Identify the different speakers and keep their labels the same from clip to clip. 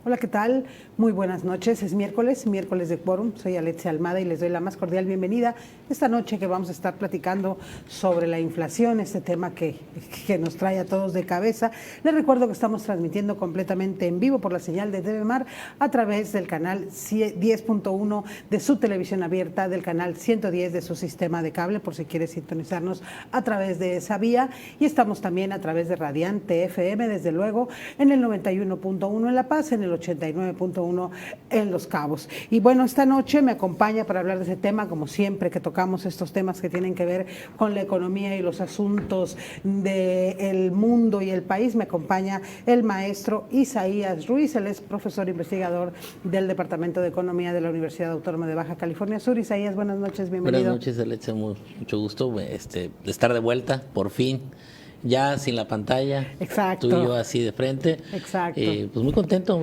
Speaker 1: Hola, ¿qué tal? Muy buenas noches. Es miércoles de Quórum. Soy Alexia Almada y les doy la más cordial bienvenida esta noche que vamos a estar platicando sobre la inflación, este tema que nos trae a todos de cabeza. Les recuerdo que estamos transmitiendo completamente en vivo por la señal de TV Mar a través del canal 10.1 de su televisión abierta, del canal 110 de su sistema de cable, por si quiere sintonizarnos a través de esa vía. Y estamos también a través de Radiante FM, desde luego, en el 91.1 en La Paz, en el 89.1 en Los Cabos. Y bueno, esta noche me acompaña para hablar de ese tema, como siempre que tocamos estos temas que tienen que ver con la economía y los asuntos del mundo y el país, me acompaña el maestro Isaías Ruiz. Él es profesor investigador del Departamento de Economía de la Universidad Autónoma de Baja California Sur. Isaías, buenas noches, bienvenido.
Speaker 2: Buenas noches, Alexa, mucho gusto de estar de vuelta, por fin. Ya sin la pantalla,
Speaker 1: exacto,
Speaker 2: tú y yo así de frente.
Speaker 1: Exacto.
Speaker 2: Pues muy contento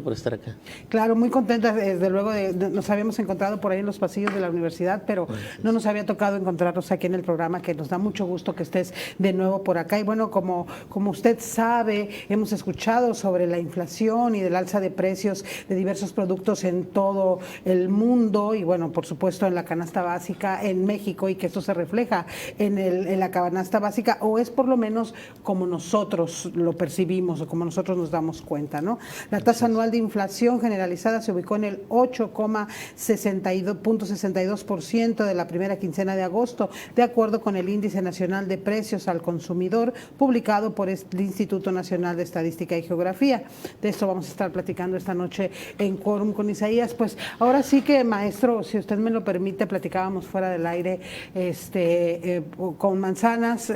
Speaker 2: por estar acá.
Speaker 1: Claro, muy contenta, desde luego, nos habíamos encontrado por ahí en los pasillos de la universidad, pero no nos había tocado encontrarnos aquí en el programa, que nos da mucho gusto que estés de nuevo por acá. Y bueno, como usted sabe, hemos escuchado sobre la inflación y del alza de precios de diversos productos en todo el mundo y bueno, por supuesto en la canasta básica en México, y que esto se refleja en la canasta básica, o es por lo menos como nosotros lo percibimos o como nosotros nos damos cuenta, ¿no? La tasa anual de inflación generalizada se ubicó en el 8,62% de la primera quincena de agosto, de acuerdo con el Índice Nacional de Precios al Consumidor, publicado por el Instituto Nacional de Estadística y Geografía. De esto vamos a estar platicando esta noche en Quórum con Isaías. Pues ahora sí que, maestro, si usted me lo permite, platicábamos fuera del aire con manzanas,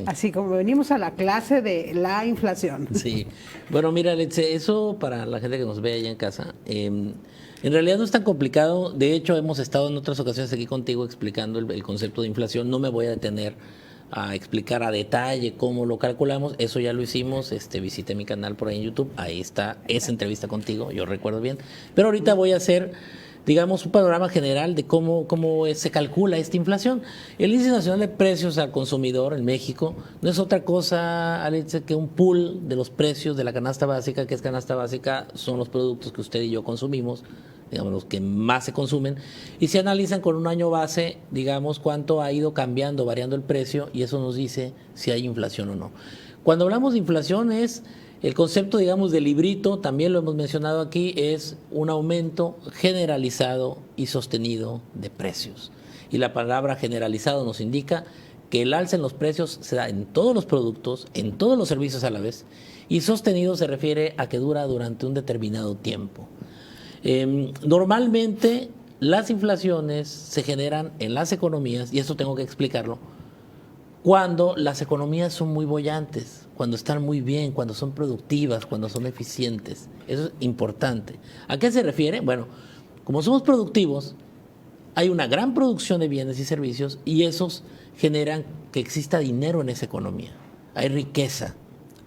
Speaker 1: así como venimos a la clase de la inflación.
Speaker 2: Sí, bueno, mira, Alex, eso para la gente que nos ve allá en casa, en realidad no es tan complicado. De hecho, hemos estado en otras ocasiones aquí contigo explicando el concepto de inflación. No me voy a detener a explicar a detalle cómo lo calculamos. Eso ya lo hicimos. Visité mi canal por ahí en YouTube. Ahí está esa entrevista contigo, yo recuerdo bien. Pero ahorita voy a hacer, digamos, un panorama general de cómo se calcula esta inflación. El Índice Nacional de Precios al Consumidor en México no es otra cosa, Alex, que un pool de los precios de la canasta básica. ¿Qué es canasta básica? Son los productos que usted y yo consumimos, digamos, los que más se consumen, y se analizan con un año base, digamos, cuánto ha ido cambiando, variando el precio, y eso nos dice si hay inflación o no. Cuando hablamos de inflación es el concepto, digamos, del librito, también lo hemos mencionado aquí, es un aumento generalizado y sostenido de precios. Y la palabra generalizado nos indica que el alza en los precios se da en todos los productos, en todos los servicios a la vez, y sostenido se refiere a que dura durante un determinado tiempo. Normalmente las inflaciones se generan en las economías, y esto tengo que explicarlo, cuando las economías son muy bollantes, cuando están muy bien, cuando son productivas, cuando son eficientes. Eso es importante. ¿A qué se refiere? Bueno, como somos productivos, hay una gran producción de bienes y servicios, y esos generan que exista dinero en esa economía. Hay riqueza.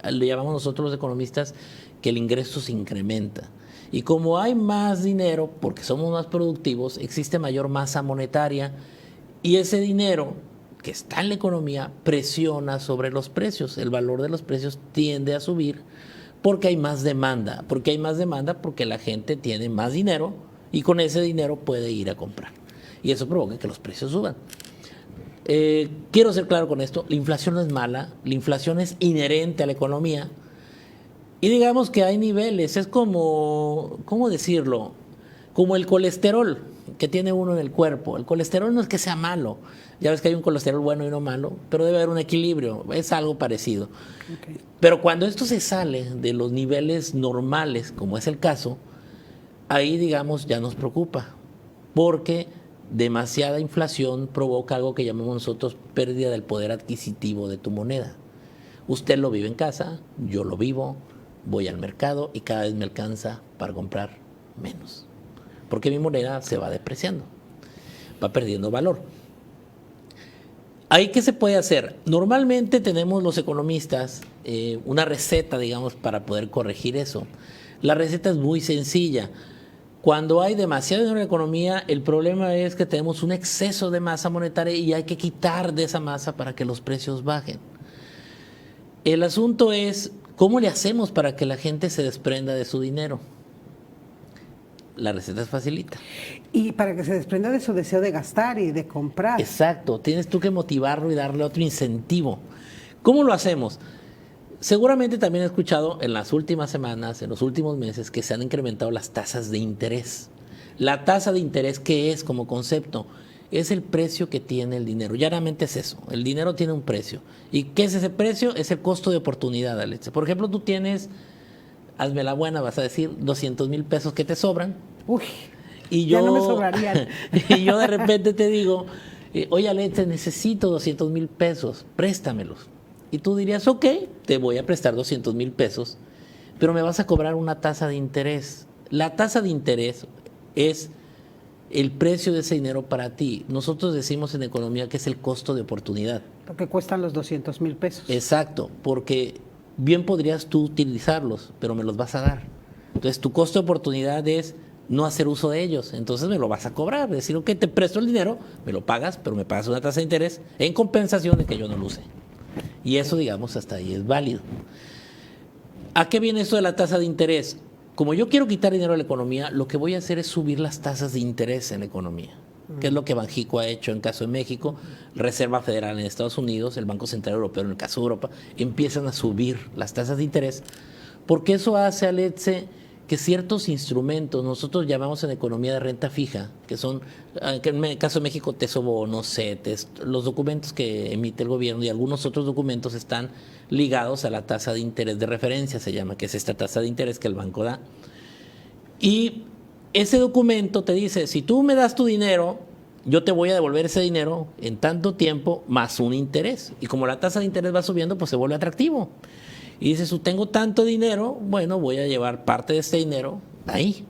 Speaker 2: Le llamamos nosotros los economistas que el ingreso se incrementa. Y como hay más dinero, porque somos más productivos, existe mayor masa monetaria, y ese dinero que está en la economía presiona sobre los precios. El valor de los precios tiende a subir porque hay más demanda. ¿Por qué hay más demanda? Porque la gente tiene más dinero y con ese dinero puede ir a comprar. Y eso provoca que los precios suban. Quiero ser claro con esto, la inflación no es mala, la inflación es inherente a la economía. Y digamos que hay niveles, es como, ¿cómo decirlo? Como el colesterol que tiene uno en el cuerpo. El colesterol no es que sea malo, ya ves que hay un colesterol bueno y no malo, pero debe haber un equilibrio, es algo parecido. Okay. Pero cuando esto se sale de los niveles normales, como es el caso, ahí, digamos, ya nos preocupa, porque demasiada inflación provoca algo que llamamos nosotros pérdida del poder adquisitivo de tu moneda. Usted lo vive en casa, yo lo vivo, voy al mercado y cada vez me alcanza para comprar menos, porque mi moneda se va depreciando, va perdiendo valor. ¿Ahí qué se puede hacer? Normalmente tenemos los economistas una receta, digamos, para poder corregir eso. La receta es muy sencilla. Cuando hay demasiado dinero en la economía, el problema es que tenemos un exceso de masa monetaria y hay que quitar de esa masa para que los precios bajen. El asunto es ¿Cómo le hacemos para que la gente se desprenda de su dinero? La receta es facilita.
Speaker 1: Y para que se desprenda de su deseo de gastar y de comprar.
Speaker 2: Exacto, tienes tú que motivarlo y darle otro incentivo. ¿Cómo lo hacemos? Seguramente también he escuchado en las últimas semanas, en los últimos meses, que se han incrementado las tasas de interés. La tasa de interés, ¿qué es como concepto? Es el precio que tiene el dinero. Llanamente es eso. El dinero tiene un precio. ¿Y qué es ese precio? Es el costo de oportunidad, Alex. Por ejemplo, tú tienes, hazme la buena, vas a decir 200,000 pesos que te sobran.
Speaker 1: Uy,
Speaker 2: y
Speaker 1: ya no me sobrarían.
Speaker 2: Y yo de repente te digo, oye, Alex, necesito 200,000 pesos, préstamelos. Y tú dirías, ok, te voy a prestar 200,000 pesos, pero me vas a cobrar una tasa de interés. La tasa de interés es el precio de ese dinero para ti. Nosotros decimos en economía que es el costo de oportunidad.
Speaker 1: Lo que cuestan los 200,000 pesos.
Speaker 2: Exacto, porque bien podrías tú utilizarlos, pero me los vas a dar. Entonces tu costo de oportunidad es no hacer uso de ellos, entonces me lo vas a cobrar. Decir, ok, te presto el dinero, me lo pagas, pero me pagas una tasa de interés en compensación de que yo no lo use. Y eso, digamos, hasta ahí es válido. ¿A qué viene esto de la tasa de interés? Como yo quiero quitar dinero de la economía, lo que voy a hacer es subir las tasas de interés en la economía, que es lo que Banxico ha hecho en caso de México, Reserva Federal en Estados Unidos, el Banco Central Europeo en el caso de Europa, empiezan a subir las tasas de interés, porque eso hace, Alex, que ciertos instrumentos, nosotros llamamos en economía de renta fija, que son, en el caso de México, tesobonos, CETES, los documentos que emite el gobierno y algunos otros documentos están ligados a la tasa de interés de referencia, se llama, que es esta tasa de interés que el banco da. Y ese documento te dice, si tú me das tu dinero, yo te voy a devolver ese dinero en tanto tiempo más un interés. Y como la tasa de interés va subiendo, pues se vuelve atractivo. Y dices, tengo tanto dinero, bueno, voy a llevar parte de este dinero ahí.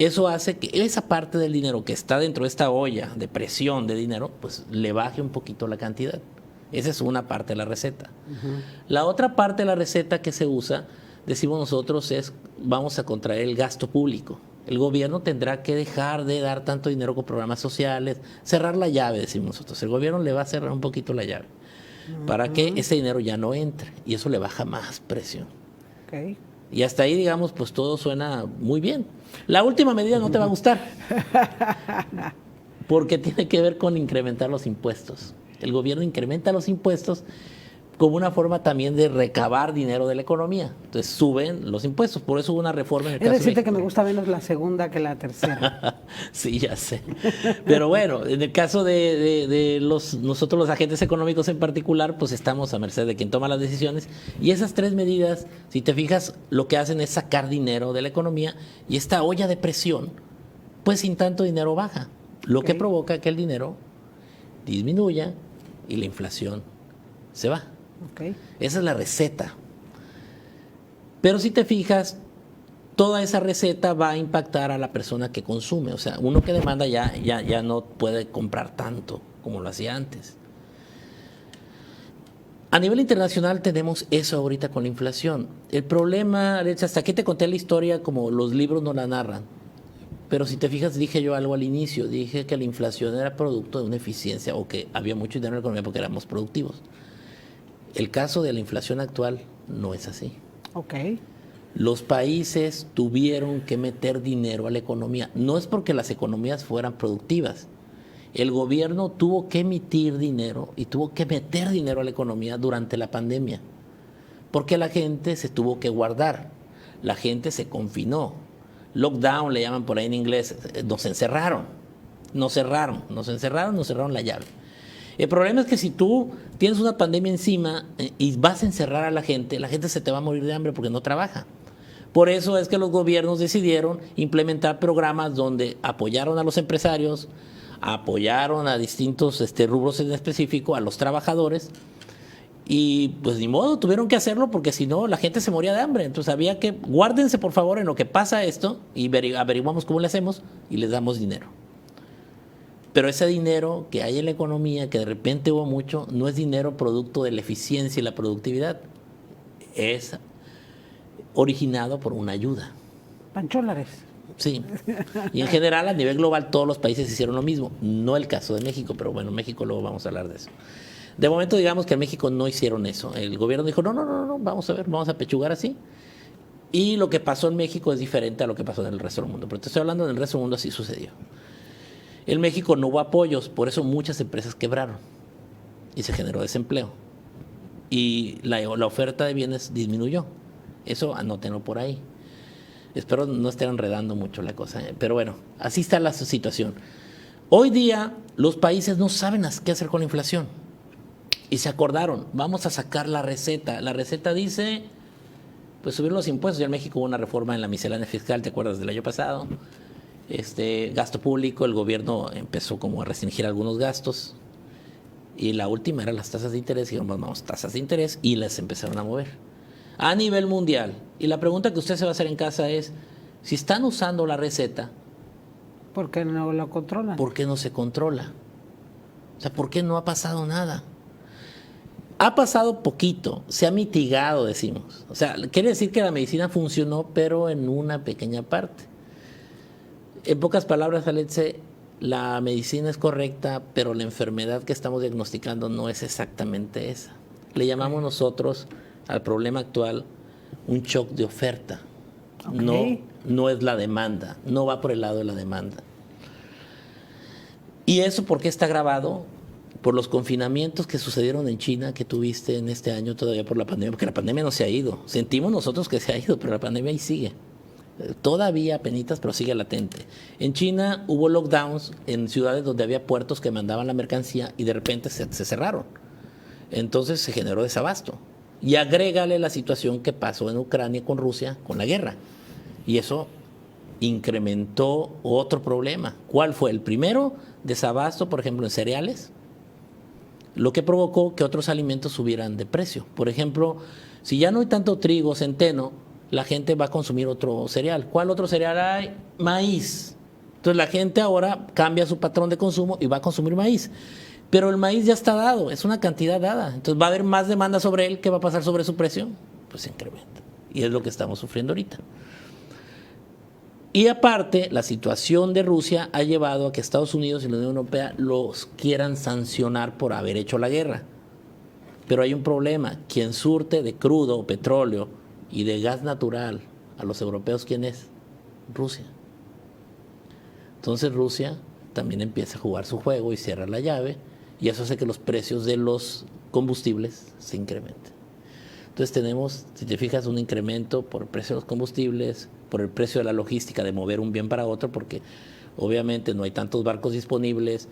Speaker 2: Eso hace que esa parte del dinero que está dentro de esta olla de presión de dinero, pues le baje un poquito la cantidad. Esa es una parte de la receta. La otra parte de la receta que se usa, decimos nosotros, es vamos a contraer el gasto público. El gobierno tendrá que dejar de dar tanto dinero con programas sociales, cerrar la llave, decimos nosotros. El gobierno le va a cerrar un poquito la llave para que ese dinero ya no entre y eso le baja más presión.
Speaker 1: Okay.
Speaker 2: Y hasta ahí, digamos, pues todo suena muy bien. La última medida no te va a gustar porque tiene que ver con incrementar los impuestos. El gobierno incrementa los impuestos como una forma también de recabar dinero de la economía. Entonces suben los impuestos, por eso hubo una reforma en el caso de México.
Speaker 1: Es decirte que me gusta menos la segunda que la tercera.
Speaker 2: Sí, ya sé. Pero bueno, en el caso de nosotros los agentes económicos en particular, pues estamos a merced de quien toma las decisiones. Y esas tres medidas, si te fijas, lo que hacen es sacar dinero de la economía y esta olla de presión, pues sin tanto dinero baja. Lo que provoca que el dinero disminuya y la inflación se va.
Speaker 1: Okay.
Speaker 2: Esa es la receta. Pero si te fijas, toda esa receta va a impactar a la persona que consume. O sea, uno que demanda ya no puede comprar tanto como lo hacía antes. A nivel internacional tenemos eso ahorita con la inflación. El problema, hasta aquí te conté la historia como los libros no la narran. Pero si te fijas, dije yo algo al inicio. Dije que la inflación era producto de una eficiencia o que había mucho dinero en la economía porque éramos productivos. El caso de la inflación actual no es así.
Speaker 1: Okay.
Speaker 2: Los países tuvieron que meter dinero a la economía. No es porque las economías fueran productivas. El gobierno tuvo que emitir dinero y tuvo que meter dinero a la economía durante la pandemia. Porque la gente se tuvo que guardar. La gente se confinó. Lockdown le llaman por ahí en inglés. Nos encerraron. Nos cerraron la llave. El problema es que si tú tienes una pandemia encima y vas a encerrar a la gente se te va a morir de hambre porque no trabaja. Por eso es que los gobiernos decidieron implementar programas donde apoyaron a los empresarios, apoyaron a distintos rubros en específico, a los trabajadores, y pues ni modo, tuvieron que hacerlo porque si no la gente se moría de hambre. Entonces había que, guárdense por favor en lo que pasa esto y averiguamos cómo le hacemos y les damos dinero. Pero ese dinero que hay en la economía, que de repente hubo mucho, no es dinero producto de la eficiencia y la productividad. Es originado por una ayuda.
Speaker 1: Pancholares.
Speaker 2: Sí. Y en general, a nivel global, todos los países hicieron lo mismo. No el caso de México, pero bueno, México luego vamos a hablar de eso. De momento digamos que en México no hicieron eso. El gobierno dijo, no, vamos a ver, vamos a pechugar así. Y lo que pasó en México es diferente a lo que pasó en el resto del mundo. Pero te estoy hablando del resto del mundo, así sucedió. En México no hubo apoyos, por eso muchas empresas quebraron y se generó desempleo. Y la oferta de bienes disminuyó. Eso anótenlo por ahí. Espero no esté enredando mucho la cosa, pero bueno, así está la situación. Hoy día los países no saben qué hacer con la inflación y se acordaron, vamos a sacar la receta. La receta dice, pues subir los impuestos. Ya en México hubo una reforma en la miscelánea fiscal, ¿te acuerdas del año pasado? Gasto público, el gobierno empezó como a restringir algunos gastos y la última era las tasas de interés. Dijeron, vamos, tasas de interés, y las empezaron a mover a nivel mundial. Y la pregunta que usted se va a hacer en casa es, si están usando la receta,
Speaker 1: ¿por qué no lo controlan?
Speaker 2: ¿por qué no se controla? O sea, ¿por qué no ha pasado nada? Ha pasado poquito, se ha mitigado, decimos. O sea, quiere decir que la medicina funcionó, pero en una pequeña parte. En pocas palabras, Alexe, la medicina es correcta, pero la enfermedad que estamos diagnosticando no es exactamente esa. Le llamamos nosotros al problema actual un shock de oferta.
Speaker 1: Okay.
Speaker 2: No es la demanda, no va por el lado de la demanda. ¿Y eso por qué está agravado? Por los confinamientos que sucedieron en China, que tuviste en este año todavía por la pandemia, porque la pandemia no se ha ido. Sentimos nosotros que se ha ido, pero la pandemia ahí sigue. Todavía apenitas, pero sigue latente. En China hubo lockdowns en ciudades donde había puertos que mandaban la mercancía y de repente se cerraron. Entonces se generó desabasto. Y agrégale la situación que pasó en Ucrania con Rusia, con la guerra. Y eso incrementó otro problema. ¿Cuál fue? El primero, desabasto, por ejemplo, en cereales, lo que provocó que otros alimentos subieran de precio. Por ejemplo, si ya no hay tanto trigo, centeno, la gente va a consumir otro cereal. ¿Cuál otro cereal hay? Maíz. Entonces la gente ahora cambia su patrón de consumo y va a consumir maíz. Pero el maíz ya está dado, es una cantidad dada. Entonces va a haber más demanda sobre él. ¿Qué va a pasar sobre su precio? Pues se incrementa. Y es lo que estamos sufriendo ahorita. Y aparte, la situación de Rusia ha llevado a que Estados Unidos y la Unión Europea los quieran sancionar por haber hecho la guerra. Pero hay un problema. Quien surte de crudo o petróleo y de gas natural a los europeos, ¿quién es? Rusia. Entonces Rusia también empieza a jugar su juego y cierra la llave. Y eso hace que los precios de los combustibles se incrementen. Entonces tenemos, si te fijas, un incremento por el precio de los combustibles, por el precio de la logística de mover un bien para otro, porque obviamente no hay tantos barcos disponibles.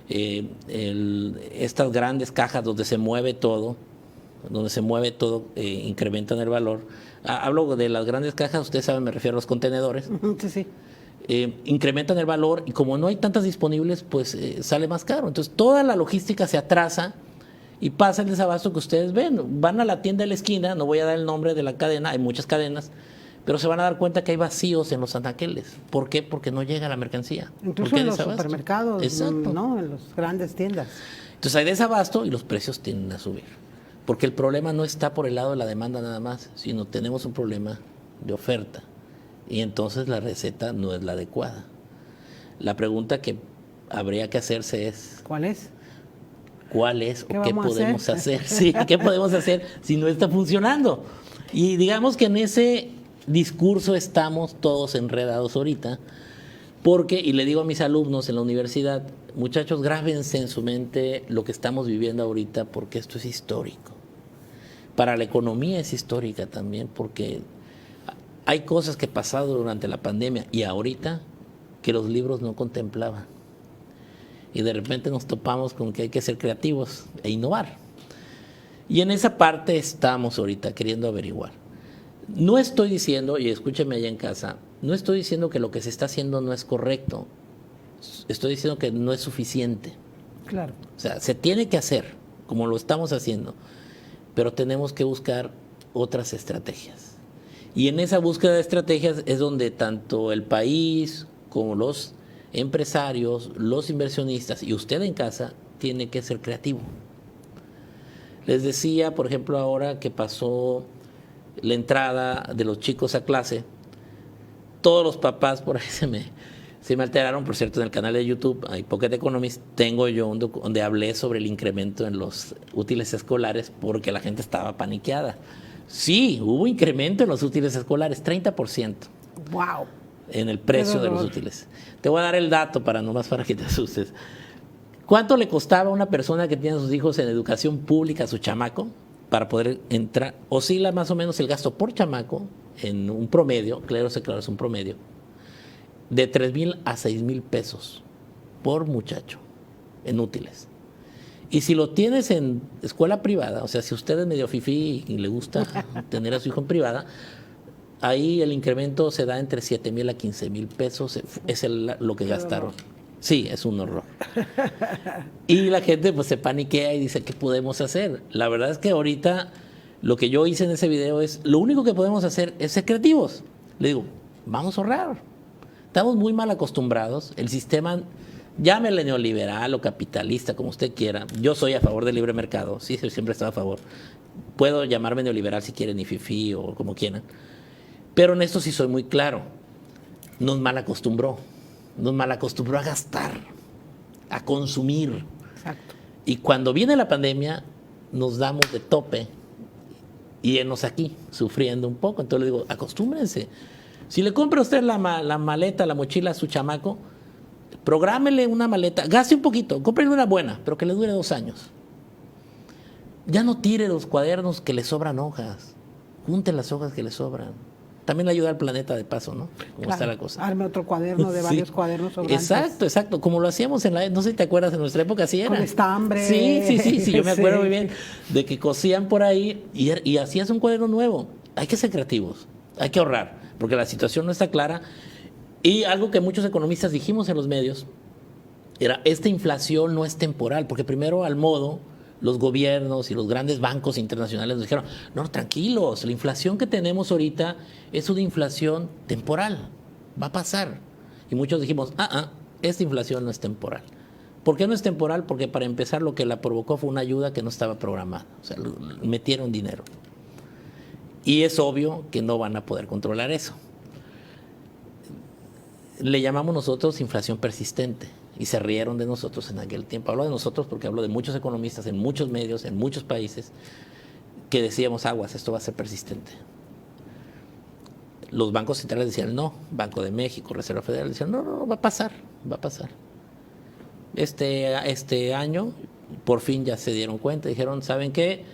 Speaker 2: Estas grandes cajas donde se mueve todo, incrementan el valor. Hablo de las grandes cajas, ustedes saben, me refiero a los contenedores.
Speaker 1: Sí, sí.
Speaker 2: Incrementan el valor y como no hay tantas disponibles, pues sale más caro. Entonces toda la logística se atrasa y pasa el desabasto que ustedes ven. Van a la tienda de la esquina, no voy a dar el nombre de la cadena, hay muchas cadenas, pero se van a dar cuenta que hay vacíos en los anaqueles. ¿Por qué? Porque no llega la mercancía.
Speaker 1: Incluso en los supermercados, ¿no? En las grandes tiendas.
Speaker 2: Entonces hay desabasto y los precios tienden a subir. Porque el problema no está por el lado de la demanda nada más, sino tenemos un problema de oferta. Y entonces la receta no es la adecuada. La pregunta que habría que hacerse es...
Speaker 1: ¿Cuál es?
Speaker 2: ¿Cuál es o qué podemos hacer? Sí, ¿qué podemos hacer si no está funcionando? Y digamos que en ese discurso estamos todos enredados ahorita, porque, y le digo a mis alumnos en la universidad, muchachos, grábense en su mente lo que estamos viviendo ahorita, porque esto es histórico. Para la economía es histórica también, porque hay cosas que pasaron durante la pandemia y ahorita que los libros no contemplaban. Y de repente nos topamos con que hay que ser creativos e innovar. Y en esa parte estamos ahorita queriendo averiguar. No estoy diciendo, y escúcheme allá en casa, no estoy diciendo que lo que se está haciendo no es correcto. Estoy diciendo que no es suficiente.
Speaker 1: Claro.
Speaker 2: O sea, se tiene que hacer, como lo estamos haciendo, pero tenemos que buscar otras estrategias. Y en esa búsqueda de estrategias es donde tanto el país como los empresarios, los inversionistas y usted en casa tiene que ser creativo. Les decía, por ejemplo, ahora que pasó la entrada de los chicos a clase, todos los papás por ahí Sí me alteraron, por cierto, en el canal de YouTube, hay Pocket Economist, tengo yo donde hablé sobre el incremento en los útiles escolares porque la gente estaba paniqueada. Sí, hubo incremento en los útiles escolares, 30%.
Speaker 1: ¡Wow!
Speaker 2: En el precio de los útiles. Te voy a dar el dato nomás para que te asustes. ¿Cuánto le costaba a una persona que tiene a sus hijos en educación pública, a su chamaco, para poder entrar? Oscila más o menos el gasto por chamaco en un promedio, claro, es un promedio, de 3,000 a 6,000 pesos por muchacho en útiles. Y si lo tienes en escuela privada, o sea, si usted es medio fifí y le gusta tener a su hijo en privada, ahí el incremento se da entre 7,000 a 15,000 pesos, es lo que gastaron. Sí, es un horror. Y la gente pues se paniquea y dice, ¿qué podemos hacer? La verdad es que ahorita lo que yo hice en ese video es, lo único que podemos hacer es ser creativos. Le digo, vamos a ahorrar. Estamos muy mal acostumbrados. El sistema, llámele neoliberal o capitalista, como usted quiera. Yo soy a favor del libre mercado. Sí, siempre he estado a favor. Puedo llamarme neoliberal si quieren, ni fifí o como quieran. Pero en esto sí soy muy claro. Nos mal acostumbró a gastar, a consumir.
Speaker 1: Exacto.
Speaker 2: Y cuando viene la pandemia, nos damos de tope y enos aquí, sufriendo un poco. Entonces le digo, acostúmbrense. Si le compra usted la maleta, la mochila a su chamaco, prográmele una maleta, gaste un poquito, cómprele una buena, pero que le dure 2 años. Ya no tire los cuadernos que le sobran hojas, junte las hojas que le sobran. También le ayuda al planeta de paso, ¿no? Como está la cosa.
Speaker 1: Arme otro cuaderno de varios cuadernos sobrantes.
Speaker 2: Exacto. Como lo hacíamos no sé si te acuerdas, en nuestra época así era.
Speaker 1: Con estambre.
Speaker 2: Sí, yo me acuerdo muy bien de que cosían por ahí y hacías un cuaderno nuevo. Hay que ser creativos, hay que ahorrar, porque la situación no está clara. Y algo que muchos economistas dijimos en los medios era, esta inflación no es temporal, porque primero al modo los gobiernos y los grandes bancos internacionales nos dijeron, no, tranquilos, la inflación que tenemos ahorita es una inflación temporal, va a pasar. Y muchos dijimos, esta inflación no es temporal. ¿Por qué no es temporal? Porque para empezar lo que la provocó fue una ayuda que no estaba programada, o sea, metieron dinero. Y es obvio que no van a poder controlar eso. Le llamamos nosotros inflación persistente. Y se rieron de nosotros en aquel tiempo. Hablo de nosotros porque hablo de muchos economistas en muchos medios, en muchos países, que decíamos, aguas, esto va a ser persistente. Los bancos centrales decían no, Banco de México, Reserva Federal decían no, va a pasar. Este año por fin ya se dieron cuenta, dijeron, ¿saben qué?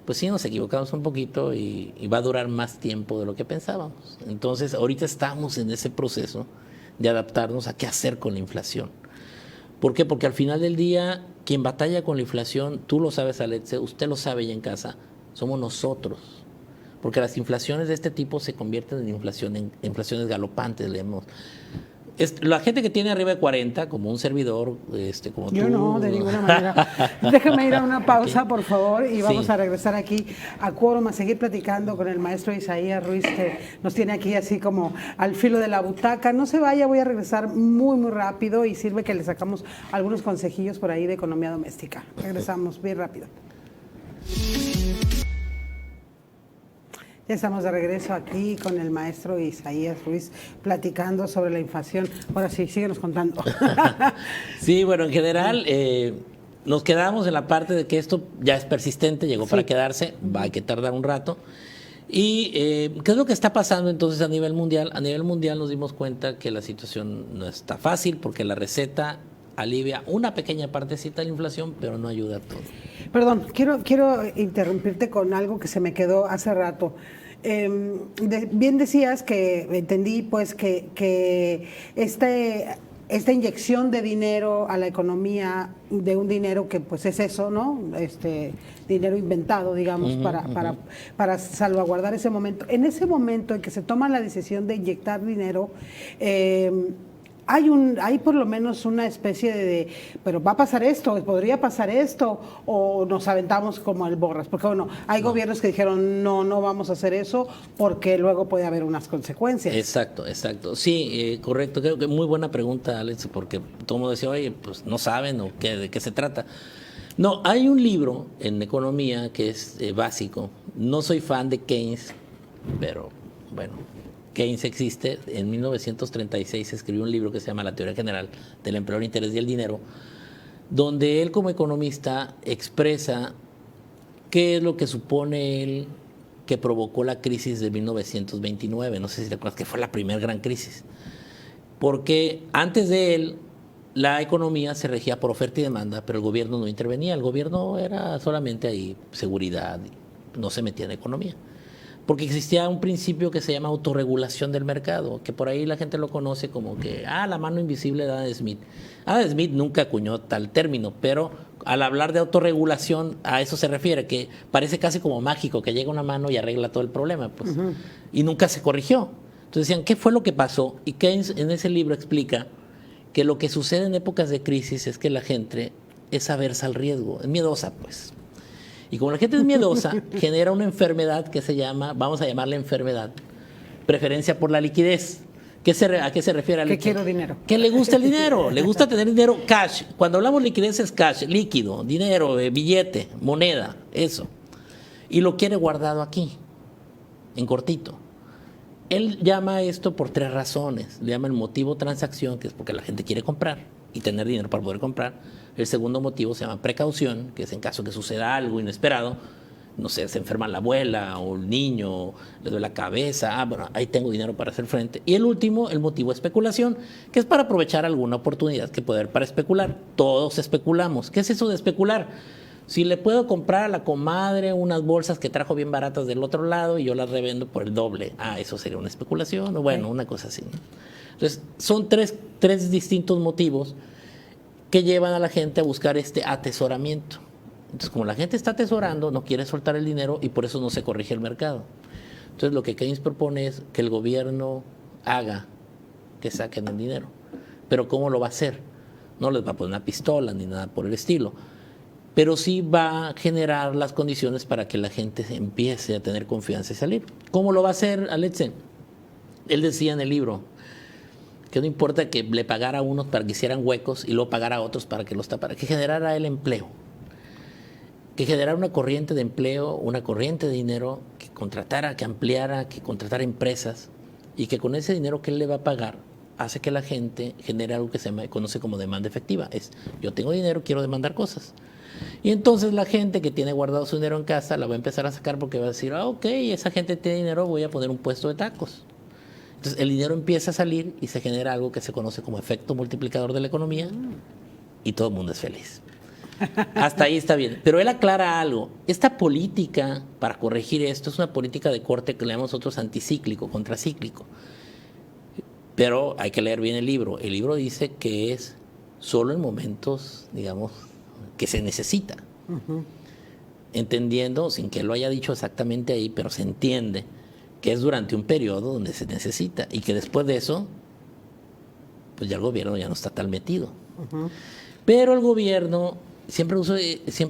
Speaker 2: Pues sí, nos equivocamos un poquito y va a durar más tiempo de lo que pensábamos. Entonces, ahorita estamos en ese proceso de adaptarnos a qué hacer con la inflación. ¿Por qué? Porque al final del día, quien batalla con la inflación, tú lo sabes, Alexe, usted lo sabe ya en casa, somos nosotros. Porque las inflaciones de este tipo se convierten en inflaciones galopantes, leemos. La gente que tiene arriba de 40, como un servidor, como
Speaker 1: yo
Speaker 2: tú.
Speaker 1: Yo no, de ninguna manera. Déjame ir a una pausa, por favor, y vamos a regresar aquí a Quórum a seguir platicando con el maestro Isaías Ruiz, que nos tiene aquí así como al filo de la butaca. No se vaya, voy a regresar muy, muy rápido y sirve que le sacamos algunos consejillos por ahí de economía doméstica. Regresamos bien rápido. Ya estamos de regreso aquí con el maestro Isaías Ruiz platicando sobre la inflación. Ahora sí, síguenos contando.
Speaker 2: Sí, bueno, en general nos quedamos en la parte de que esto ya es persistente, llegó para quedarse, va a que tardar un rato. ¿Y qué es lo que está pasando entonces a nivel mundial? A nivel mundial nos dimos cuenta que la situación no está fácil porque la receta alivia una pequeña partecita de la inflación, pero no ayuda a todo. Perdón,
Speaker 1: quiero interrumpirte con algo que se me quedó hace rato. Bien decías que entendí pues que esta inyección de dinero a la economía, de un dinero que pues es eso, ¿no? Dinero inventado, digamos, para salvaguardar ese momento. En ese momento en que se toma la decisión de inyectar dinero, hay por lo menos una especie de, pero va a pasar esto, podría pasar esto, o nos aventamos como el borras, porque bueno, hay gobiernos que dijeron no vamos a hacer eso porque luego puede haber unas consecuencias.
Speaker 2: Exacto, sí, correcto, creo que muy buena pregunta, Alex, porque todo el mundo decía, oye, pues no saben o de qué se trata. No, hay un libro en economía que es básico, no soy fan de Keynes, pero bueno, Keynes existe. En 1936 escribió un libro que se llama La teoría general del empleo, el interés y el dinero, donde él como economista expresa qué es lo que supone él que provocó la crisis de 1929. No sé si te acuerdas que fue la primera gran crisis. Porque antes de él, la economía se regía por oferta y demanda, pero el gobierno no intervenía. El gobierno era solamente ahí seguridad, no se metía en economía. Porque existía un principio que se llama autorregulación del mercado, que por ahí la gente lo conoce como que, la mano invisible de Adam Smith. Adam Smith nunca acuñó tal término, pero al hablar de autorregulación, a eso se refiere, que parece casi como mágico, que llega una mano y arregla todo el problema, pues. Y nunca se corrigió. Entonces decían, ¿qué fue lo que pasó? Y Keynes en ese libro explica que lo que sucede en épocas de crisis es que la gente es aversa al riesgo, es miedosa, pues. Y como la gente es miedosa, genera una enfermedad que se llama, vamos a llamarla enfermedad, preferencia por la liquidez. ¿A qué se refiere?
Speaker 1: Que quiero dinero.
Speaker 2: Que le gusta el dinero, le gusta tener dinero cash. Cuando hablamos de liquidez es cash, líquido, dinero, billete, moneda, eso. Y lo quiere guardado aquí, en cortito. Él llama esto por 3 razones. Le llama el motivo transacción, que es porque la gente quiere comprar y tener dinero para poder comprar. El segundo motivo se llama precaución, que es en caso que suceda algo inesperado. No sé, se enferma la abuela o el niño, le duele la cabeza. Bueno, ahí tengo dinero para hacer frente. Y el último, el motivo especulación, que es para aprovechar alguna oportunidad que puede haber para especular. Todos especulamos. ¿Qué es eso de especular? Si le puedo comprar a la comadre unas bolsas que trajo bien baratas del otro lado y yo las revendo por el doble. Eso sería una especulación o bueno, una cosa así, ¿no? Entonces, son tres distintos motivos que llevan a la gente a buscar este atesoramiento. Entonces, como la gente está atesorando, no quiere soltar el dinero y por eso no se corrige el mercado. Entonces, lo que Keynes propone es que el gobierno haga que saquen el dinero. Pero ¿cómo lo va a hacer? No les va a poner una pistola ni nada por el estilo. Pero sí va a generar las condiciones para que la gente empiece a tener confianza y salir. ¿Cómo lo va a hacer Alexe? Él decía en el libro que no importa que le pagara a unos para que hicieran huecos y luego pagara a otros para que los tapara, que generara el empleo, que generara una corriente de empleo, una corriente de dinero, que contratara, que ampliara, que contratara empresas y que con ese dinero que él le va a pagar hace que la gente genere algo que se conoce como demanda efectiva. Es, yo tengo dinero, quiero demandar cosas. Y entonces la gente que tiene guardado su dinero en casa la va a empezar a sacar porque va a decir, ok, esa gente tiene dinero, voy a poner un puesto de tacos. Entonces el dinero empieza a salir y se genera algo que se conoce como efecto multiplicador de la economía y todo el mundo es feliz. Hasta ahí está bien. Pero él aclara algo. Esta política para corregir esto es una política de corte que le llamamos nosotros anticíclico, contracíclico. Pero hay que leer bien el libro. El libro dice que es solo en momentos, digamos, que se necesita. Entendiendo, sin que lo haya dicho exactamente ahí, pero se entiende que es durante un periodo donde se necesita y que después de eso, pues ya el gobierno ya no está tan metido. Pero el gobierno,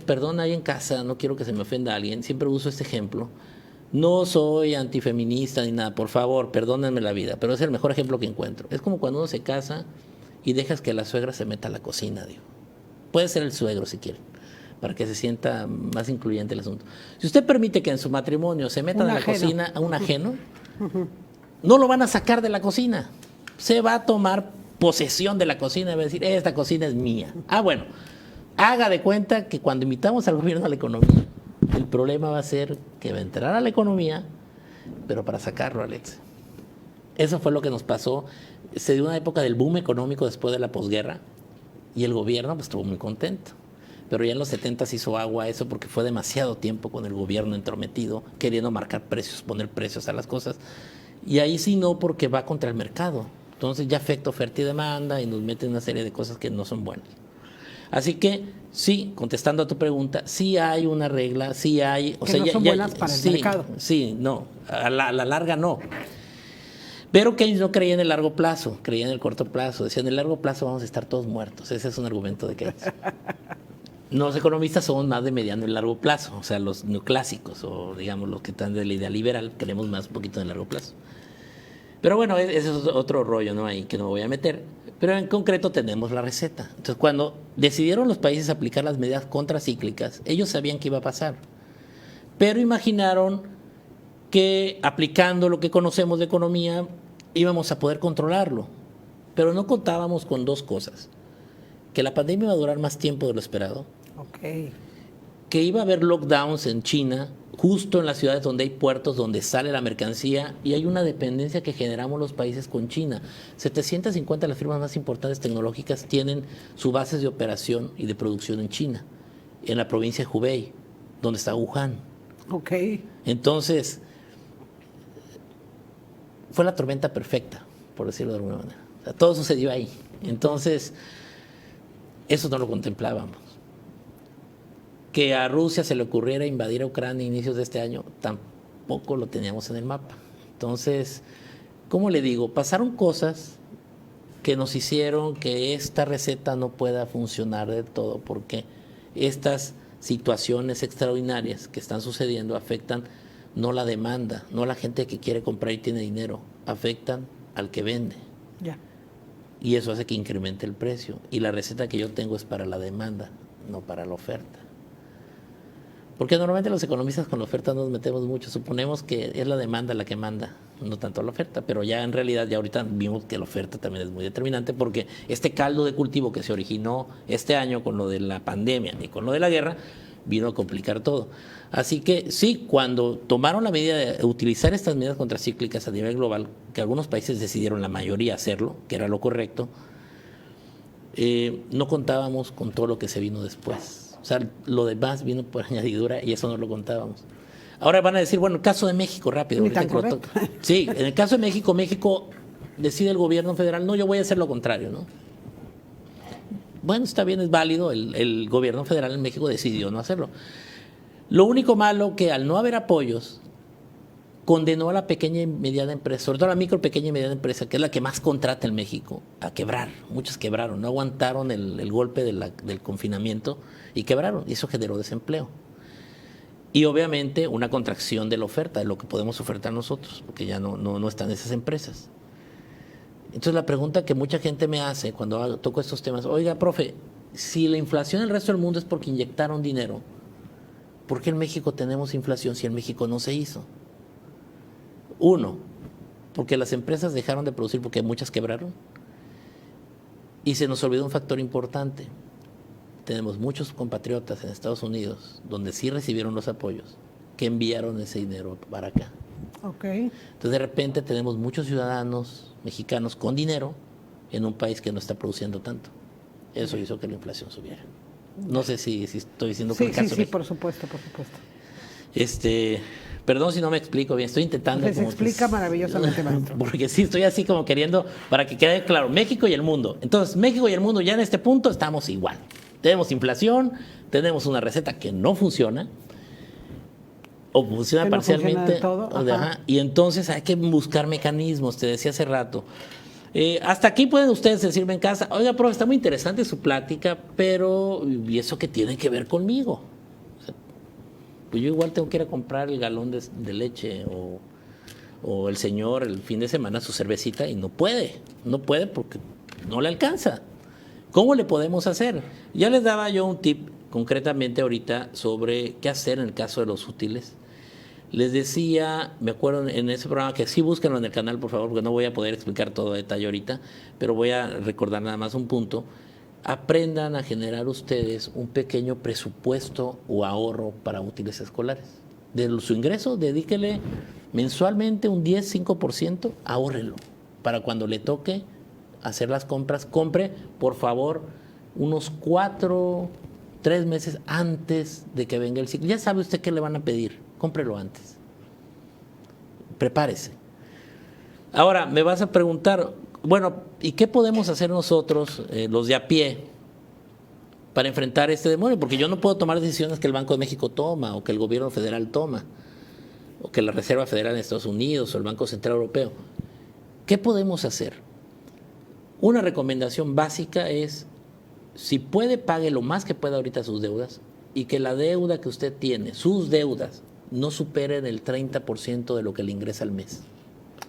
Speaker 2: perdón, ahí en casa, no quiero que se me ofenda a alguien, siempre uso este ejemplo. No soy antifeminista ni nada, por favor, perdónenme la vida, pero es el mejor ejemplo que encuentro. Es como cuando uno se casa y dejas que la suegra se meta a la cocina, digo. Puede ser el suegro si quieren, para que se sienta más incluyente el asunto. Si usted permite que en su matrimonio se metan a la cocina a un ajeno, no lo van a sacar de la cocina. Se va a tomar posesión de la cocina y va a decir, esta cocina es mía. Bueno, haga de cuenta que cuando invitamos al gobierno a la economía, el problema va a ser que va a entrar a la economía, pero para sacarlo, Alex. Eso fue lo que nos pasó. Se dio una época del boom económico después de la posguerra y el gobierno pues estuvo muy contento. Pero ya en los 70 se hizo agua eso porque fue demasiado tiempo con el gobierno entrometido, queriendo marcar precios, poner precios a las cosas. Y ahí sí no, porque va contra el mercado. Entonces ya afecta oferta y demanda y nos mete una serie de cosas que no son buenas. Así que sí, contestando a tu pregunta, sí hay una regla, sí hay...
Speaker 1: O sea, no son buenas para el mercado.
Speaker 2: Sí, no, a la larga no. Pero Keynes no creía en el largo plazo, creía en el corto plazo. Decía, en el largo plazo vamos a estar todos muertos. Ese es un argumento de Keynes. Los economistas somos más de mediano y largo plazo, o sea, los neoclásicos, o digamos los que están de la idea liberal, creemos más un poquito en el largo plazo. Pero bueno, ese es otro rollo, ¿no? Ahí que no me voy a meter. Pero en concreto tenemos la receta. Entonces, cuando decidieron los países aplicar las medidas contracíclicas, ellos sabían que iba a pasar. Pero imaginaron que aplicando lo que conocemos de economía íbamos a poder controlarlo. Pero no contábamos con dos cosas: que la pandemia iba a durar más tiempo de lo esperado,
Speaker 1: Ok.
Speaker 2: que iba a haber lockdowns en China, justo en las ciudades donde hay puertos, donde sale la mercancía, y hay una dependencia que generamos los países con China. 750 de las firmas más importantes tecnológicas tienen sus bases de operación y de producción en China, en la provincia de Hubei, donde está Wuhan.
Speaker 1: Ok.
Speaker 2: Entonces, fue la tormenta perfecta, por decirlo de alguna manera. O sea, todo sucedió ahí. Entonces, eso no lo contemplábamos. Que a Rusia se le ocurriera invadir a Ucrania a inicios de este año, tampoco lo teníamos en el mapa. Entonces, ¿cómo le digo? Pasaron cosas que nos hicieron que esta receta no pueda funcionar del todo, porque estas situaciones extraordinarias que están sucediendo afectan no la demanda, no a la gente que quiere comprar y tiene dinero, afectan al que vende.
Speaker 1: Ya.
Speaker 2: Y eso hace que incremente el precio. Y la receta que yo tengo es para la demanda, no para la oferta. Porque normalmente los economistas con la oferta nos metemos mucho. Suponemos que es la demanda la que manda, no tanto la oferta. Pero ya en realidad, ya ahorita vimos que la oferta también es muy determinante, porque este caldo de cultivo que se originó este año con lo de la pandemia y con lo de la guerra, vino a complicar todo. Así que sí, cuando tomaron la medida de utilizar estas medidas contracíclicas a nivel global, que algunos países decidieron, la mayoría, hacerlo, que era lo correcto, no contábamos con todo lo que se vino después. O sea, lo demás vino por añadidura y eso no lo contábamos. Ahora van a decir, bueno, el caso de México, rápido.
Speaker 1: Ni tan correcto.
Speaker 2: Sí, en el caso de México, México decide el gobierno federal, no, yo voy a hacer lo contrario, ¿no? Bueno, está bien, es válido, el gobierno federal en México decidió no hacerlo. Lo único malo que al no haber apoyos, condenó a la pequeña y mediana empresa, sobre todo a la micro, pequeña y mediana empresa, que es la que más contrata en México, a quebrar. Muchos quebraron, no aguantaron el golpe del confinamiento y quebraron, y eso generó desempleo. Y obviamente una contracción de la oferta, de lo que podemos ofertar nosotros, porque ya no están esas empresas. Entonces la pregunta que mucha gente me hace cuando toco estos temas: oiga, profe, si la inflación en el resto del mundo es porque inyectaron dinero, ¿por qué en México tenemos inflación si en México no se hizo? Uno, porque las empresas dejaron de producir porque muchas quebraron. Y se nos olvidó un factor importante. Tenemos muchos compatriotas en Estados Unidos, donde sí recibieron los apoyos, que enviaron ese dinero para acá.
Speaker 1: Ok.
Speaker 2: Entonces de repente tenemos muchos ciudadanos mexicanos con dinero en un país que no está produciendo tanto. Eso hizo que la inflación subiera. No sé si estoy diciendo que
Speaker 1: Sí,
Speaker 2: el caso
Speaker 1: sí,
Speaker 2: de
Speaker 1: sí, por supuesto, por supuesto.
Speaker 2: Perdón si no me explico bien, estoy intentando.
Speaker 1: Se explica maravillosamente, maestro.
Speaker 2: Porque sí, estoy así como queriendo, para que quede claro, México y el mundo. Entonces, México y el mundo ya en este punto estamos igual. Tenemos inflación, tenemos una receta que no funciona, o funciona
Speaker 1: Que no
Speaker 2: parcialmente.
Speaker 1: funciona del todo, ajá.
Speaker 2: Ajá, y entonces hay que buscar mecanismos, te decía hace rato. Hasta aquí pueden ustedes decirme en casa: oiga, profe, está muy interesante su plática, pero ¿y eso qué tiene que ver conmigo? Pues yo igual tengo que ir a comprar el galón de leche, o el señor el fin de semana su cervecita, y no puede porque no le alcanza. ¿Cómo le podemos hacer? Ya les daba yo un tip concretamente ahorita sobre qué hacer en el caso de los útiles. Les decía, me acuerdo en ese programa, que sí, búsquenlo en el canal, por favor, porque no voy a poder explicar todo a detalle ahorita, pero voy a recordar nada más un punto. Aprendan a generar ustedes un pequeño presupuesto o ahorro para útiles escolares. De su ingreso, dedíquele mensualmente un 10-5%, ahórrelo, para cuando le toque hacer las compras. Compre, por favor, unos 3 meses antes de que venga el ciclo. Ya sabe usted qué le van a pedir, cómprelo antes. Prepárese. Ahora, me vas a preguntar, bueno, ¿y qué podemos hacer nosotros, los de a pie, para enfrentar este demonio? Porque yo no puedo tomar decisiones que el Banco de México toma, o que el gobierno federal toma, o que la Reserva Federal de Estados Unidos, o el Banco Central Europeo. ¿Qué podemos hacer? Una recomendación básica es: si puede, pague lo más que pueda ahorita sus deudas, y que la deuda que usted tiene, sus deudas, no superen el 30% de lo que le ingresa al mes.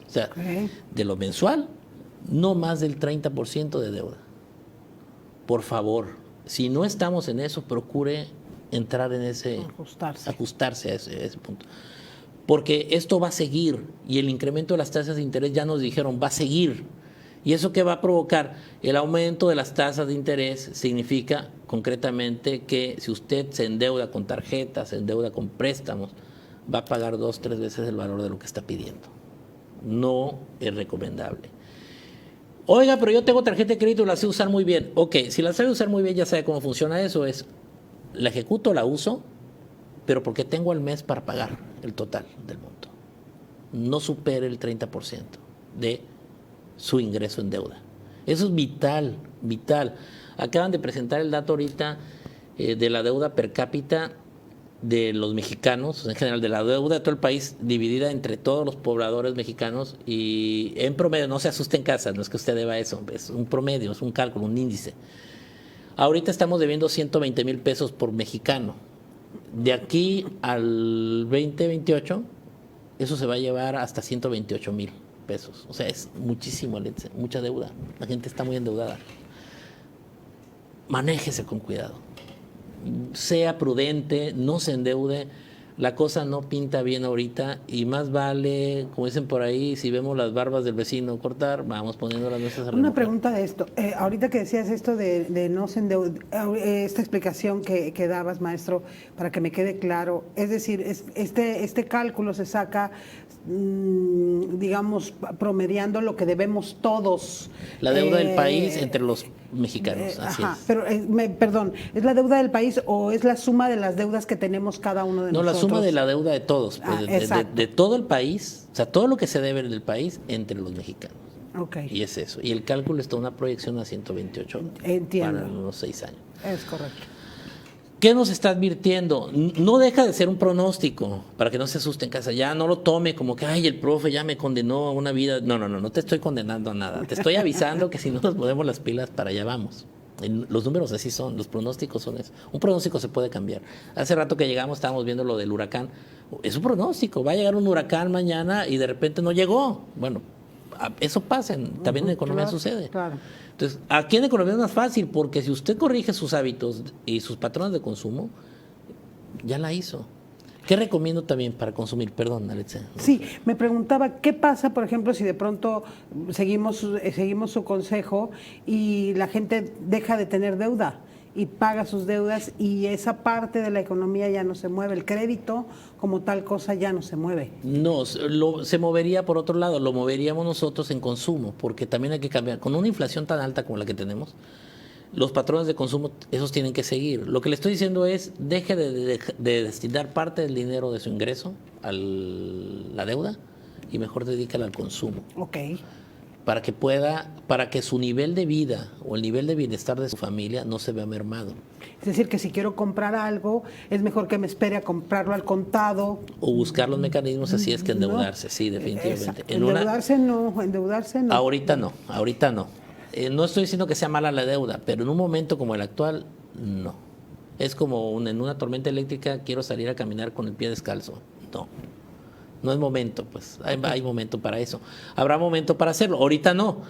Speaker 2: O sea, de lo mensual, no más del 30% de deuda. Por favor, si no estamos en eso, procure entrar en ese...
Speaker 1: Ajustarse
Speaker 2: a ese punto. porque esto va a seguir y el incremento de las tasas de interés ya nos dijeron va a seguir. ¿Y eso qué va a provocar? El aumento de las tasas de interés significa concretamente que si usted se endeuda con tarjetas, se endeuda con préstamos, va a pagar 2, 3 veces el valor de lo que está pidiendo. No es recomendable. Oiga, pero yo tengo tarjeta de crédito y la sé usar muy bien. Ok, si la sabe usar muy bien, ya sabe cómo funciona eso. Es, la ejecuto, la uso, pero porque tengo al mes para pagar el total del monto. No supere el 30% de su ingreso en deuda. Eso es vital, vital. Acaban de presentar el dato ahorita de la deuda per cápita de los mexicanos, en general de la deuda de todo el país, dividida entre todos los pobladores mexicanos, y en promedio, no se asuste en casa, no es que usted deba eso, es un promedio, es un cálculo, un índice. Ahorita estamos debiendo 120,000 pesos por mexicano. De aquí al 2028, eso se va a llevar hasta 128,000 pesos. O sea, es muchísimo, mucha deuda. La gente está muy endeudada. Manéjese con cuidado. Sea prudente, no se endeude. La cosa no pinta bien ahorita y más vale, como dicen por ahí, si vemos las barbas del vecino cortar, vamos poniendo las nuestras a remojar.
Speaker 1: Una pregunta de esto. Ahorita que decías esto de no se endeudar, esta explicación que dabas, maestro, para que me quede claro, es decir, este cálculo se saca, digamos, promediando lo que debemos todos.
Speaker 2: La deuda del país entre los mexicanos, así
Speaker 1: ajá,
Speaker 2: es.
Speaker 1: pero, perdón, ¿es la deuda del país o es la suma de las deudas que tenemos cada uno de nosotros?
Speaker 2: No, la suma de la deuda de todos, pues, de todo el país, o sea, todo lo que se debe del país entre los mexicanos.
Speaker 1: Okay.
Speaker 2: Y es eso. Y el cálculo está una proyección a 128
Speaker 1: Entiendo.
Speaker 2: para unos 6 años.
Speaker 1: Es correcto.
Speaker 2: ¿Qué nos está advirtiendo? No deja de ser un pronóstico, para que no se asuste en casa. Ya no lo tome como que, ay, el profe ya me condenó a una vida. No te estoy condenando a nada. Te estoy avisando que si no nos ponemos las pilas, para allá vamos. Los números así son, los pronósticos son eso. Un pronóstico se puede cambiar. Hace rato que llegamos estábamos viendo lo del huracán. Es un pronóstico, va a llegar un huracán mañana y de repente no llegó. Bueno, eso pasa, también en economía
Speaker 1: claro,
Speaker 2: sucede.
Speaker 1: Claro.
Speaker 2: Entonces, aquí en economía es más fácil porque si usted corrige sus hábitos y sus patrones de consumo, ya la hizo. ¿Qué recomiendo también para consumir? Perdón, Alexa.
Speaker 1: Sí, me preguntaba, ¿qué pasa, por ejemplo, si de pronto seguimos su consejo y la gente deja de tener deuda y paga sus deudas y esa parte de la economía ya no se mueve? El crédito como tal cosa ya no se mueve.
Speaker 2: No, se movería por otro lado, lo moveríamos nosotros en consumo, porque también hay que cambiar. Con una inflación tan alta como la que tenemos, los patrones de consumo, esos tienen que seguir. Lo que le estoy diciendo es, deje de destinar parte del dinero de su ingreso a la deuda y mejor dedícala al consumo.
Speaker 1: Ok.
Speaker 2: Para que su nivel de vida o el nivel de bienestar de su familia no se vea mermado.
Speaker 1: Es decir, que si quiero comprar algo, es mejor que me espere a comprarlo al contado.
Speaker 2: O buscar los mecanismos así es que endeudarse, no. Sí, definitivamente.
Speaker 1: Endeudarse no.
Speaker 2: Ahorita no. No estoy diciendo que sea mala la deuda, pero en un momento como el actual, no. Es como en una tormenta eléctrica, quiero salir a caminar con el pie descalzo. No es momento, pues hay momento para eso. Habrá momento para hacerlo, ahorita no.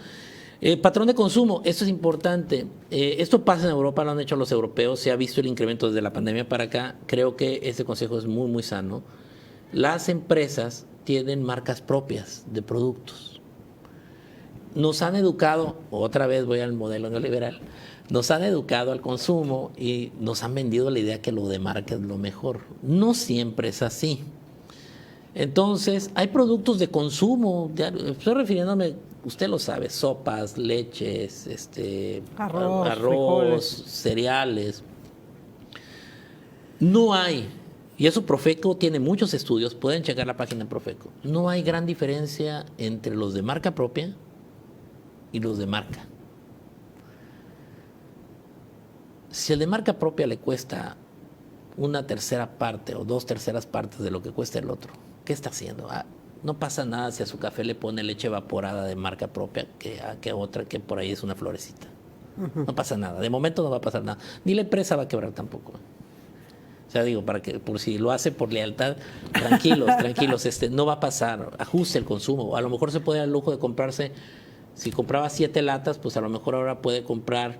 Speaker 2: Patrón de consumo, esto es importante. Esto pasa en Europa, lo han hecho los europeos, se ha visto el incremento desde la pandemia para acá. Creo que este consejo es muy, muy sano. Las empresas tienen marcas propias de productos. Nos han educado, otra vez voy al modelo neoliberal, nos han educado al consumo y nos han vendido la idea que lo de marca es lo mejor. No siempre es así. Entonces, hay productos de consumo, estoy refiriéndome, usted lo sabe, sopas, leches, arroz, cereales. No hay, y eso Profeco tiene muchos estudios, pueden checar la página de Profeco, no hay gran diferencia entre los de marca propia y los de marca. Si el de marca propia le cuesta una tercera parte o 2/3 partes de lo que cuesta el otro, ¿qué está haciendo? No pasa nada si a su café le pone leche evaporada de marca propia que otra que por ahí es una florecita. No pasa nada. De momento no va a pasar nada. Ni la empresa va a quebrar tampoco. O sea, digo, por si lo hace por lealtad, tranquilos, no va a pasar. Ajuste el consumo. A lo mejor se puede dar el lujo de comprarse, si compraba 7 latas, pues a lo mejor ahora puede comprar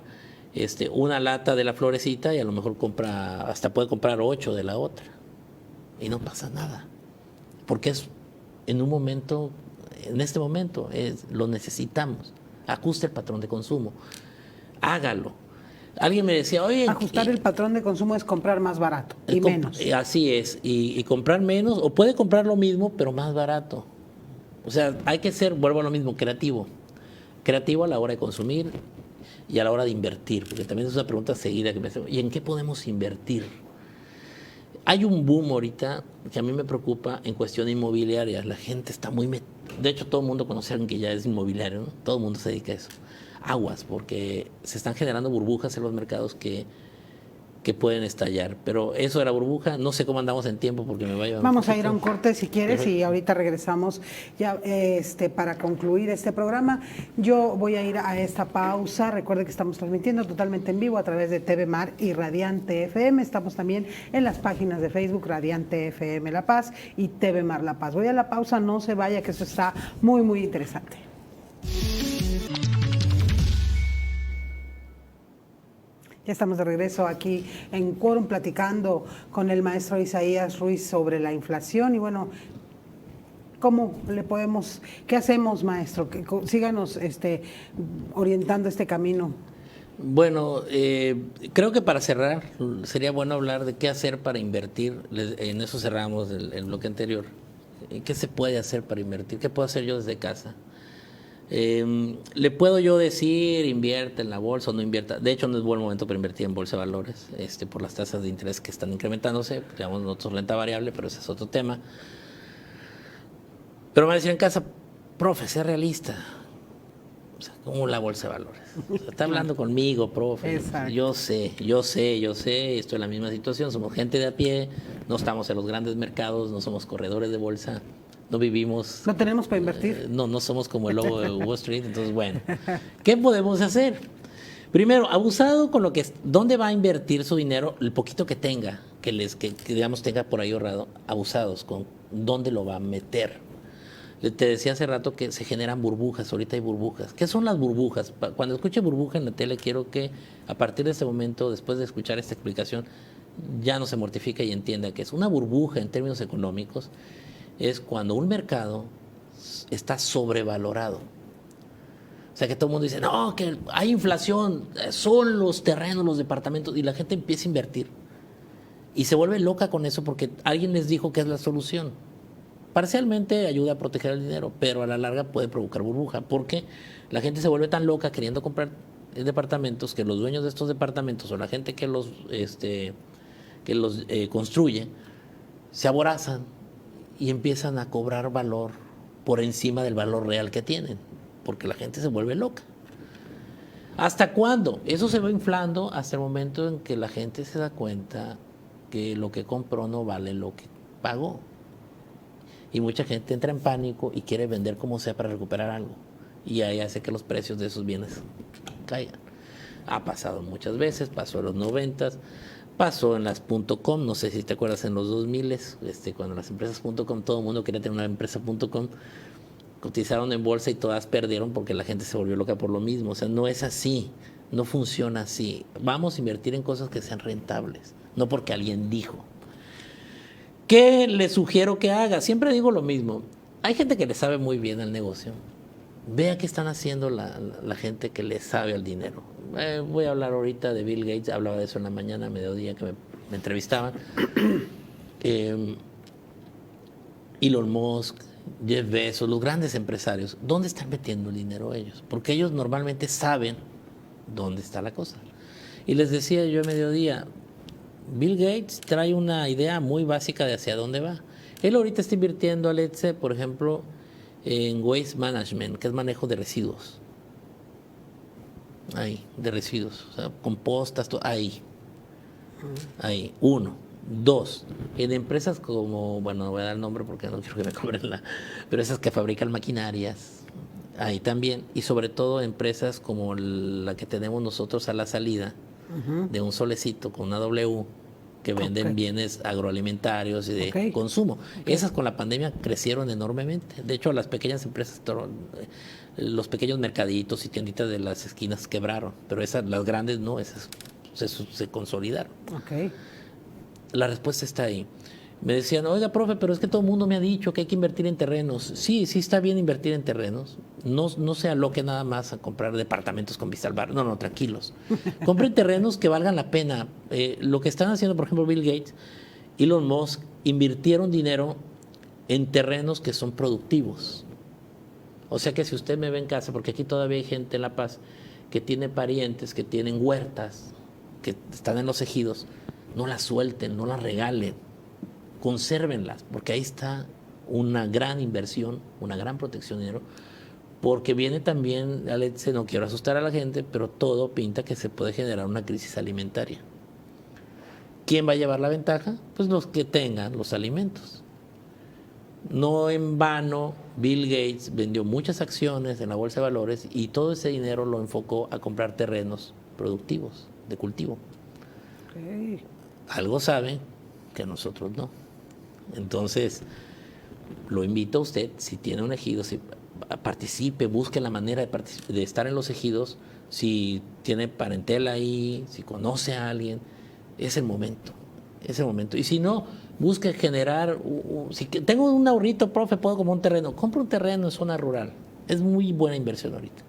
Speaker 2: una lata de la florecita y a lo mejor hasta puede comprar 8 de la otra. Y no pasa nada. porque es en un momento, en este momento, lo necesitamos. Ajuste el patrón de consumo, hágalo. Alguien me decía, oye...
Speaker 1: Ajustar el patrón de consumo es comprar más barato y menos.
Speaker 2: Así es, y comprar menos, o puede comprar lo mismo, pero más barato. O sea, hay que ser, vuelvo a lo mismo, creativo. Creativo a la hora de consumir y a la hora de invertir, porque también es una pregunta seguida que me hacen, ¿y en qué podemos invertir? Hay un boom ahorita que a mí me preocupa en cuestión inmobiliaria. La gente está muy... De hecho, todo el mundo conoce a alguien que ya es inmobiliario, ¿no? Todo el mundo se dedica a eso. Aguas, porque se están generando burbujas en los mercados que pueden estallar. Pero eso de la burbuja, no sé cómo andamos en tiempo porque me va a llevar...
Speaker 1: Vamos a ir a un corte si quieres y ahorita regresamos ya para concluir este programa. Yo voy a ir a esta pausa. Recuerde que estamos transmitiendo totalmente en vivo a través de TV Mar y Radiante FM. Estamos también en las páginas de Facebook Radiante FM La Paz y TV Mar La Paz. Voy a la pausa, no se vaya, que eso está muy, muy interesante. Ya estamos de regreso aquí en Quórum platicando con el maestro Isaías Ruiz sobre la inflación y bueno, ¿cómo le podemos, qué hacemos, maestro? Síganos orientando este camino.
Speaker 2: Bueno, creo que para cerrar sería bueno hablar de qué hacer para invertir. En eso cerramos el bloque anterior. ¿Qué se puede hacer para invertir? ¿Qué puedo hacer yo desde casa? Le puedo yo decir, invierte en la bolsa o no invierta. De hecho, no es buen momento para invertir en bolsa de valores, por las tasas de interés que están incrementándose. Digamos, nosotros renta variable, pero ese es otro tema. Pero me decían en casa, profe, sea realista. O sea, ¿cómo la bolsa de valores? O sea, está hablando conmigo, profe.
Speaker 1: Exacto.
Speaker 2: Yo sé, estoy en la misma situación. Somos gente de a pie, no estamos en los grandes mercados, no somos corredores de bolsa. No vivimos...
Speaker 1: No tenemos para invertir.
Speaker 2: No somos como el lobo de Wall Street. Entonces, bueno, ¿qué podemos hacer? Primero, abusado con lo que... ¿Dónde va a invertir su dinero? El poquito que tenga, que digamos tenga por ahí ahorrado, abusados con dónde lo va a meter. Te decía hace rato que se generan burbujas, ahorita hay burbujas. ¿Qué son las burbujas? Cuando escuche burbuja en la tele, quiero que a partir de ese momento, después de escuchar esta explicación, ya no se mortifique y entienda que es una burbuja en términos económicos. Es cuando un mercado está sobrevalorado. O sea, que todo el mundo dice, no, que hay inflación, son los terrenos, los departamentos, y la gente empieza a invertir. Y se vuelve loca con eso porque alguien les dijo que es la solución. Parcialmente ayuda a proteger el dinero, pero a la larga puede provocar burbuja, porque la gente se vuelve tan loca queriendo comprar departamentos que los dueños de estos departamentos o la gente que los construye se aborazan y empiezan a cobrar valor por encima del valor real que tienen, porque la gente se vuelve loca. ¿Hasta cuándo? Eso se va inflando hasta el momento en que la gente se da cuenta que lo que compró no vale lo que pagó. Y mucha gente entra en pánico y quiere vender como sea para recuperar algo. Y ahí hace que los precios de esos bienes caigan. Ha pasado muchas veces, pasó en los 90s, pasó en las .com, no sé si te acuerdas en los 2000, cuando las empresas .com, todo el mundo quería tener una empresa .com, cotizaron en bolsa y todas perdieron porque la gente se volvió loca por lo mismo. O sea, no es así, no funciona así. Vamos a invertir en cosas que sean rentables, no porque alguien dijo. ¿Qué le sugiero que haga? Siempre digo lo mismo. Hay gente que le sabe muy bien al negocio. Vea qué están haciendo la gente que le sabe al dinero. Voy a hablar ahorita de Bill Gates, hablaba de eso en la mañana, a mediodía, que me entrevistaban. Elon Musk, Jeff Bezos, los grandes empresarios, ¿dónde están metiendo el dinero ellos? Porque ellos normalmente saben dónde está la cosa. Y les decía yo a mediodía, Bill Gates trae una idea muy básica de hacia dónde va. Él ahorita está invirtiendo, Alexe, por ejemplo, en Waste Management, que es manejo de residuos. Ahí, de residuos. O sea, compostas, todo, ahí. Ahí, 1. 2, en empresas como, bueno, no voy a dar el nombre porque no quiero que me cobren pero esas que fabrican maquinarias, ahí también. Y sobre todo empresas como la que tenemos nosotros a la salida, de un solecito con una W, que venden bienes agroalimentarios y de consumo. Esas con la pandemia crecieron enormemente. De hecho, las pequeñas empresas, los pequeños mercaditos y tienditas de las esquinas quebraron, pero las grandes no, esas se consolidaron. La respuesta está ahí. Me decían, oiga, profe, pero es que todo el mundo me ha dicho que hay que invertir en terrenos. Sí, sí está bien invertir en terrenos. No se aloque nada más a comprar departamentos con vista al bar. No, tranquilos. Compren terrenos que valgan la pena. Lo que están haciendo, por ejemplo, Bill Gates, Elon Musk, invirtieron dinero en terrenos que son productivos. O sea que si usted me ve en casa, porque aquí todavía hay gente en La Paz que tiene parientes, que tienen huertas, que están en los ejidos, no las suelten, no las regalen, consérvenlas, porque ahí está una gran inversión, una gran protección de dinero, porque viene también, no quiero asustar a la gente, pero todo pinta que se puede generar una crisis alimentaria. ¿Quién va a llevar la ventaja? Pues los que tengan los alimentos. No en vano, Bill Gates vendió muchas acciones en la bolsa de valores y todo ese dinero lo enfocó a comprar terrenos productivos, de cultivo.
Speaker 1: Okay.
Speaker 2: Algo sabe que nosotros no. Entonces, lo invito a usted, si tiene un ejido, si participe, busque la manera de estar en los ejidos, si tiene parentela ahí, si conoce a alguien, es el momento. Y si no, busque generar, si tengo un ahorrito, profe, puedo comprar un terreno, compra un terreno en zona rural. Es muy buena inversión ahorita.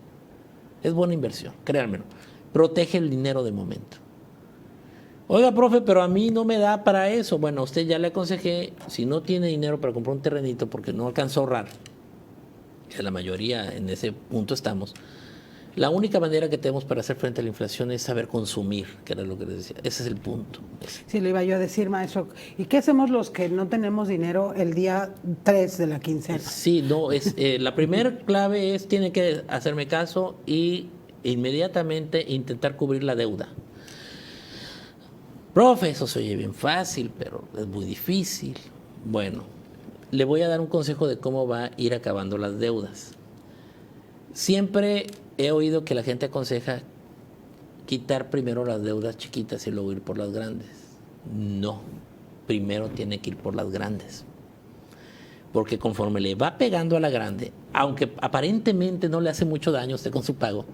Speaker 2: Es buena inversión, créanmelo. Protege el dinero de momento. Oiga, profe, pero a mí no me da para eso. Bueno, a usted ya le aconsejé, si no tiene dinero para comprar un terrenito porque no alcanzó a ahorrar, que la mayoría en ese punto estamos, la única manera que tenemos para hacer frente a la inflación es saber consumir, que era lo que les decía. Ese es el punto.
Speaker 1: Sí, le iba yo a decir, maestro. ¿Y qué hacemos los que no tenemos dinero el día 3 de la quincena?
Speaker 2: Sí, no, la primera clave es, tiene que hacerme caso y inmediatamente intentar cubrir la deuda. Profe, eso se oye bien fácil, pero es muy difícil. Bueno, le voy a dar un consejo de cómo va a ir acabando las deudas. Siempre he oído que la gente aconseja quitar primero las deudas chiquitas y luego ir por las grandes. No, primero tiene que ir por las grandes. Porque conforme le va pegando a la grande, aunque aparentemente no le hace mucho daño a usted con su pago,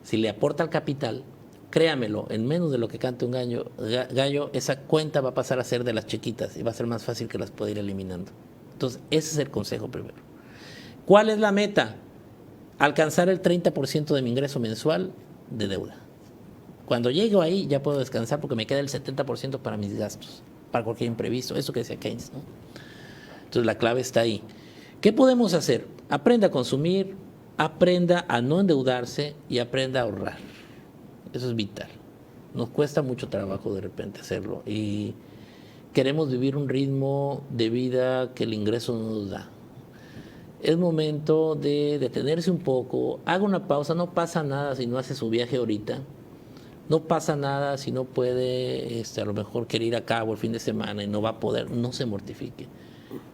Speaker 2: si le aporta al capital, créamelo, en menos de lo que cante un gallo, esa cuenta va a pasar a ser de las chiquitas y va a ser más fácil que las pueda ir eliminando. Entonces, ese es el consejo primero. ¿Cuál es la meta? Alcanzar el 30% de mi ingreso mensual de deuda. Cuando llego ahí ya puedo descansar porque me queda el 70% para mis gastos, para cualquier imprevisto, eso que decía Keynes, ¿no? Entonces la clave está ahí. ¿Qué podemos hacer? Aprenda a consumir, aprenda a no endeudarse y aprenda a ahorrar. Eso es vital. Nos cuesta mucho trabajo de repente hacerlo y queremos vivir un ritmo de vida que el ingreso no nos da. Es momento de detenerse un poco, haga una pausa, no pasa nada si no hace su viaje ahorita, no pasa nada si no puede, a lo mejor quiere ir a cabo el fin de semana y no va a poder, no se mortifique,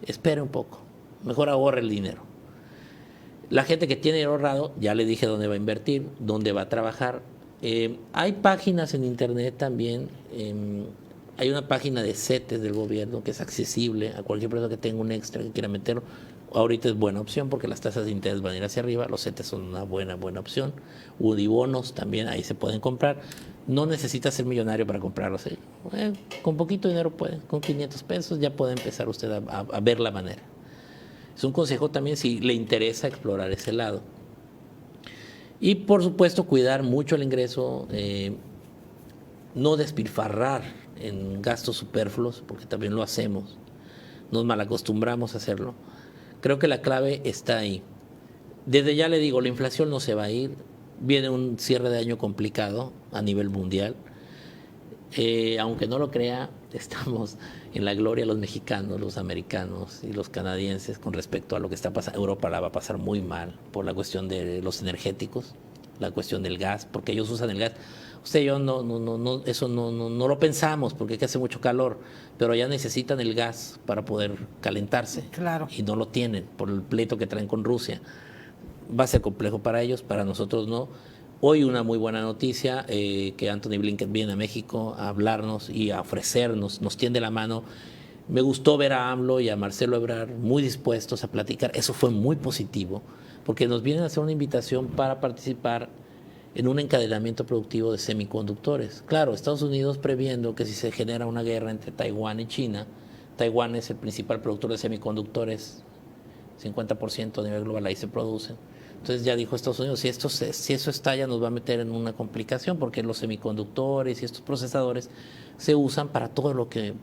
Speaker 2: espere un poco, mejor ahorre el dinero. La gente que tiene ahorrado, ya le dije dónde va a invertir, dónde va a trabajar. Hay páginas en internet también, hay una página de CETES del gobierno que es accesible a cualquier persona que tenga un extra que quiera meterlo. Ahorita es buena opción porque las tasas de interés van a ir hacia arriba, los CETES son una buena opción. Udibonos también, ahí se pueden comprar. No necesita ser millonario para comprarlos. Con poquito dinero puede, con 500 pesos ya puede empezar usted a ver la manera. Es un consejo también si le interesa explorar ese lado. Y por supuesto cuidar mucho el ingreso, no despilfarrar en gastos superfluos, porque también lo hacemos, nos malacostumbramos a hacerlo. Creo que la clave está ahí. Desde ya le digo, la inflación no se va a ir, viene un cierre de año complicado a nivel mundial. Aunque no lo crea, estamos en la gloria los mexicanos, los americanos y los canadienses con respecto a lo que está pasando. Europa la va a pasar muy mal por la cuestión de los energéticos, la cuestión del gas, porque ellos usan el gas. Usted y yo eso no lo pensamos porque aquí hace mucho calor, pero ya necesitan el gas para poder calentarse.
Speaker 1: Claro.
Speaker 2: Y no lo tienen por el pleito que traen con Rusia. Va a ser complejo para ellos, para nosotros no. Hoy una muy buena noticia, que Anthony Blinken viene a México a hablarnos y a ofrecernos, nos tiende la mano. Me gustó ver a AMLO y a Marcelo Ebrard muy dispuestos a platicar. Eso fue muy positivo, porque nos vienen a hacer una invitación para participar en un encadenamiento productivo de semiconductores. Claro, Estados Unidos previendo que si se genera una guerra entre Taiwán y China, Taiwán es el principal productor de semiconductores, 50% a nivel global ahí se producen. Entonces ya dijo Estados Unidos, si eso estalla nos va a meter en una complicación porque los semiconductores y estos procesadores se usan para todo lo que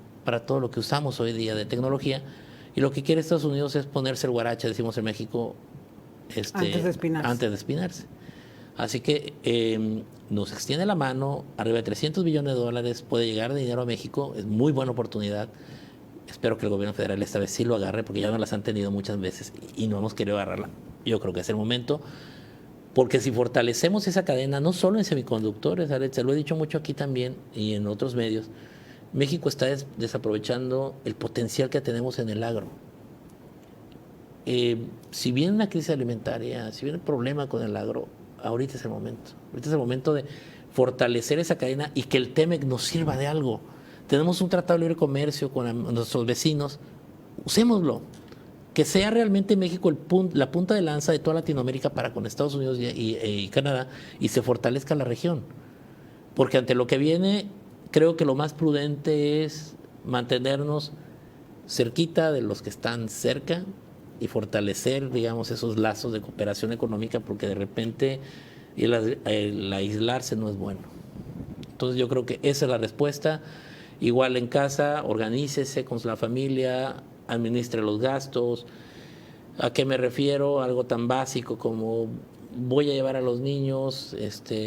Speaker 2: usamos hoy día de tecnología, y lo que quiere Estados Unidos es ponerse el guarache, decimos en México, antes de espinarse. Así que nos extiende la mano, arriba de $300 billones puede llegar de dinero a México, es muy buena oportunidad. Espero que el gobierno federal esta vez sí lo agarre, porque ya no las han tenido muchas veces y no hemos querido agarrarla. Yo creo que es el momento, porque si fortalecemos esa cadena, no solo en semiconductores, Alex, se lo he dicho mucho aquí también y en otros medios, México está desaprovechando el potencial que tenemos en el agro. Si viene una crisis alimentaria, si viene un problema con el agro, ahorita es el momento. Ahorita es el momento de fortalecer esa cadena y que el TEMEC nos sirva de algo. Tenemos un tratado de libre comercio con nuestros vecinos, usémoslo. Que sea realmente México la punta de lanza de toda Latinoamérica para con Estados Unidos y Canadá, y se fortalezca la región. Porque ante lo que viene, creo que lo más prudente es mantenernos cerquita de los que están cerca y fortalecer, digamos, esos lazos de cooperación económica, porque de repente el aislarse no es bueno. Entonces yo creo que esa es la respuesta. Igual en casa, organícese con la familia, administre los gastos. ¿A qué me refiero? Algo tan básico como voy a llevar a los niños,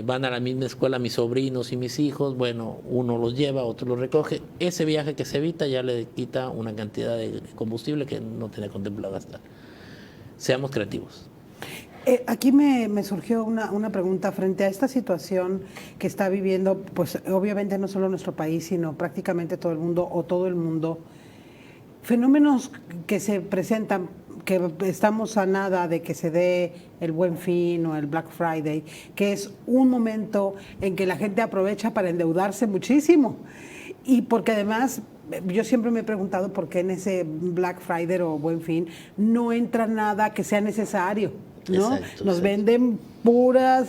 Speaker 2: van a la misma escuela mis sobrinos y mis hijos, bueno, uno los lleva, otro los recoge. Ese viaje que se evita ya le quita una cantidad de combustible que no tenía contemplado gastar. Seamos creativos.
Speaker 1: Aquí me surgió una pregunta frente a esta situación que está viviendo, pues obviamente no solo nuestro país, sino prácticamente todo el mundo o todo el mundo. Fenómenos que se presentan, que estamos a nada de que se dé el Buen Fin o el Black Friday, que es un momento en que la gente aprovecha para endeudarse muchísimo. Y porque además, yo siempre me he preguntado por qué en ese Black Friday o Buen Fin no entra nada que sea necesario, ¿no? Nos venden puras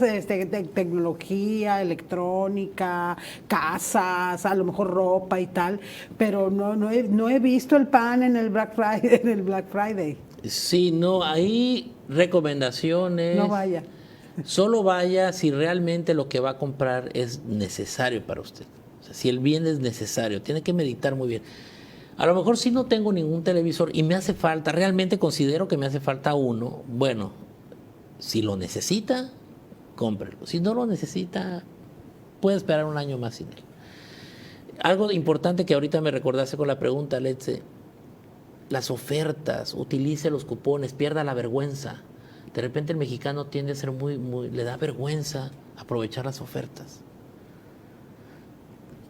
Speaker 1: tecnología, electrónica, casas, a lo mejor ropa y tal, pero no he visto el pan en el Black Friday.
Speaker 2: Sí, no, hay recomendaciones.
Speaker 1: No vaya.
Speaker 2: Solo vaya si realmente lo que va a comprar es necesario para usted. O sea, si el bien es necesario, tiene que meditar muy bien. A lo mejor si no tengo ningún televisor y me hace falta, realmente considero que me hace falta uno, bueno, si lo necesita, cómprelo. Si no lo necesita, puede esperar un año más sin él. Algo importante que ahorita me recordaste con la pregunta, Letze, las ofertas, utilice los cupones, pierda la vergüenza. De repente el mexicano tiende a ser le da vergüenza aprovechar las ofertas.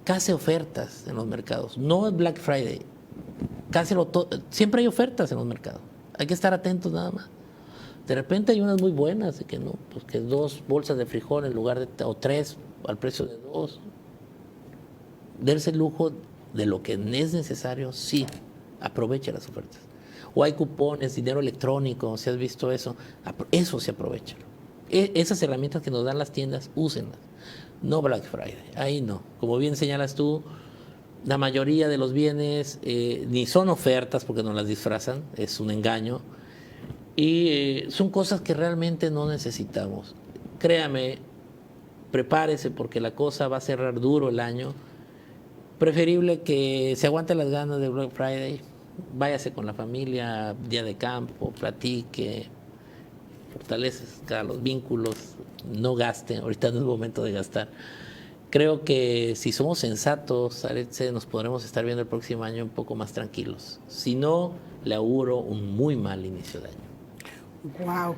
Speaker 2: Case ofertas en los mercados, no es Black Friday, siempre hay ofertas en los mercados, hay que estar atentos nada más. De repente hay unas muy buenas, de que no, pues que 2 bolsas de frijol en lugar de, o 3 al precio de 2. Darse el lujo de lo que es necesario, sí, aproveche las ofertas. O hay cupones, dinero electrónico, si has visto eso, eso se aprovecha. Esas herramientas que nos dan las tiendas, úsenlas. No Black Friday, ahí no. Como bien señalas tú, la mayoría de los bienes ni son ofertas porque no las disfrazan, es un engaño. Y son cosas que realmente no necesitamos. Créame, prepárese porque la cosa va a cerrar duro el año. Preferible que se aguante las ganas de Black Friday, váyase con la familia, día de campo, platique, fortalezca los vínculos, no gaste, ahorita no es el momento de gastar. Creo que si somos sensatos, Alexe, nos podremos estar viendo el próximo año un poco más tranquilos. Si no, le auguro un muy mal inicio de año.
Speaker 1: Wow.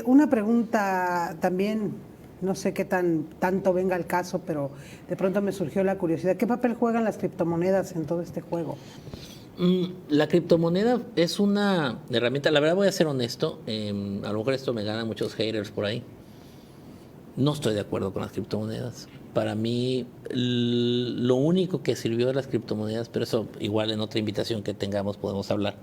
Speaker 1: Una pregunta también, no sé qué tanto venga al caso, pero de pronto me surgió la curiosidad. ¿Qué papel juegan las criptomonedas en todo este juego?
Speaker 2: La criptomoneda es una herramienta, la verdad voy a ser honesto, a lo mejor esto me gana muchos haters por ahí. No estoy de acuerdo con las criptomonedas. Para mí, lo único que sirvió de las criptomonedas, pero eso igual en otra invitación que tengamos podemos hablar.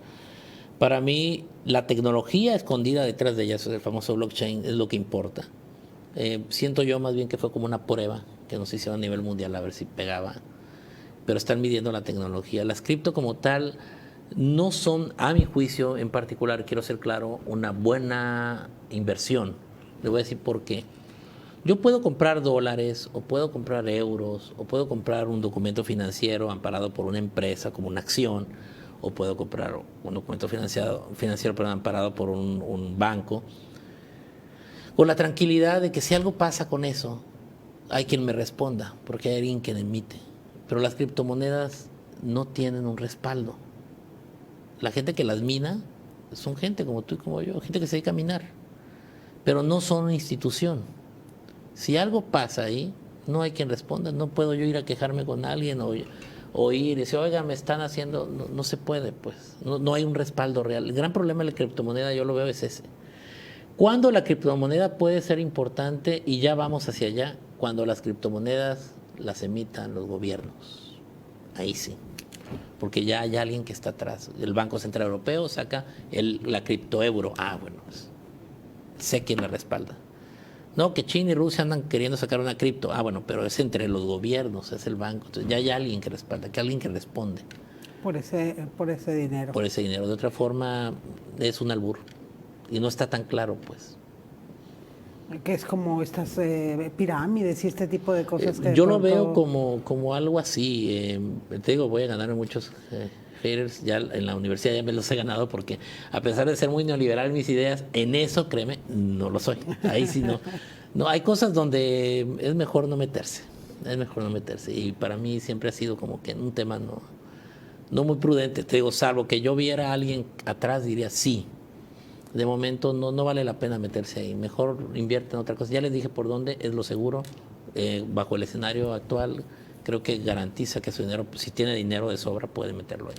Speaker 2: Para mí, la tecnología escondida detrás de ellas, el famoso blockchain, es lo que importa. Siento yo más bien que fue como una prueba que nos hicieron a nivel mundial a ver si pegaba. pero están midiendo la tecnología. Las cripto como tal no son, a mi juicio en particular, quiero ser claro, una buena inversión. Le voy a decir por qué. Yo puedo comprar dólares, o puedo comprar euros, o puedo comprar un documento financiero amparado por una empresa como una acción, o puedo comprar un documento financiero pero amparado por un banco, con la tranquilidad de que si algo pasa con eso, hay quien me responda, porque hay alguien que emite. Pero las criptomonedas no tienen un respaldo. La gente que las mina son gente como tú y como yo, gente que se dedica a minar, pero no son una institución. Si algo pasa ahí, no hay quien responda. No puedo yo ir a quejarme con alguien o ir y decir, oiga, me están haciendo... No se puede, pues. No hay un respaldo real. El gran problema de la criptomoneda, yo lo veo, es ese. ¿Cuándo la criptomoneda puede ser importante? Y ya vamos hacia allá. Cuando las criptomonedas las emitan los gobiernos. Ahí sí. Porque ya hay alguien que está atrás. El Banco Central Europeo saca la criptoeuro. Ah, bueno, pues, sé quién la respalda. No, que China y Rusia andan queriendo sacar una cripto. Ah, bueno, pero es entre los gobiernos, es el banco. Entonces ya hay alguien que respalda, que alguien que responde.
Speaker 1: Por ese dinero.
Speaker 2: Por ese dinero. De otra forma, es un albur. Y no está tan claro, pues.
Speaker 1: Que es como estas pirámides y este tipo de cosas. Que
Speaker 2: yo lo veo como algo así. Te digo, voy a ganar muchos haters. Ya en la universidad ya me los he ganado porque a pesar de ser muy neoliberal mis ideas, en eso, créeme, no lo soy. Ahí sí no. No, hay cosas donde es mejor no meterse. Es mejor no meterse. Y para mí siempre ha sido como que un tema no muy prudente. Te digo, salvo que yo viera a alguien atrás, diría sí. De momento no vale la pena meterse ahí. Mejor invierte en otra cosa. Ya les dije por dónde, es lo seguro. Bajo el escenario actual, creo que garantiza que su dinero, si tiene dinero de sobra, puede meterlo ahí.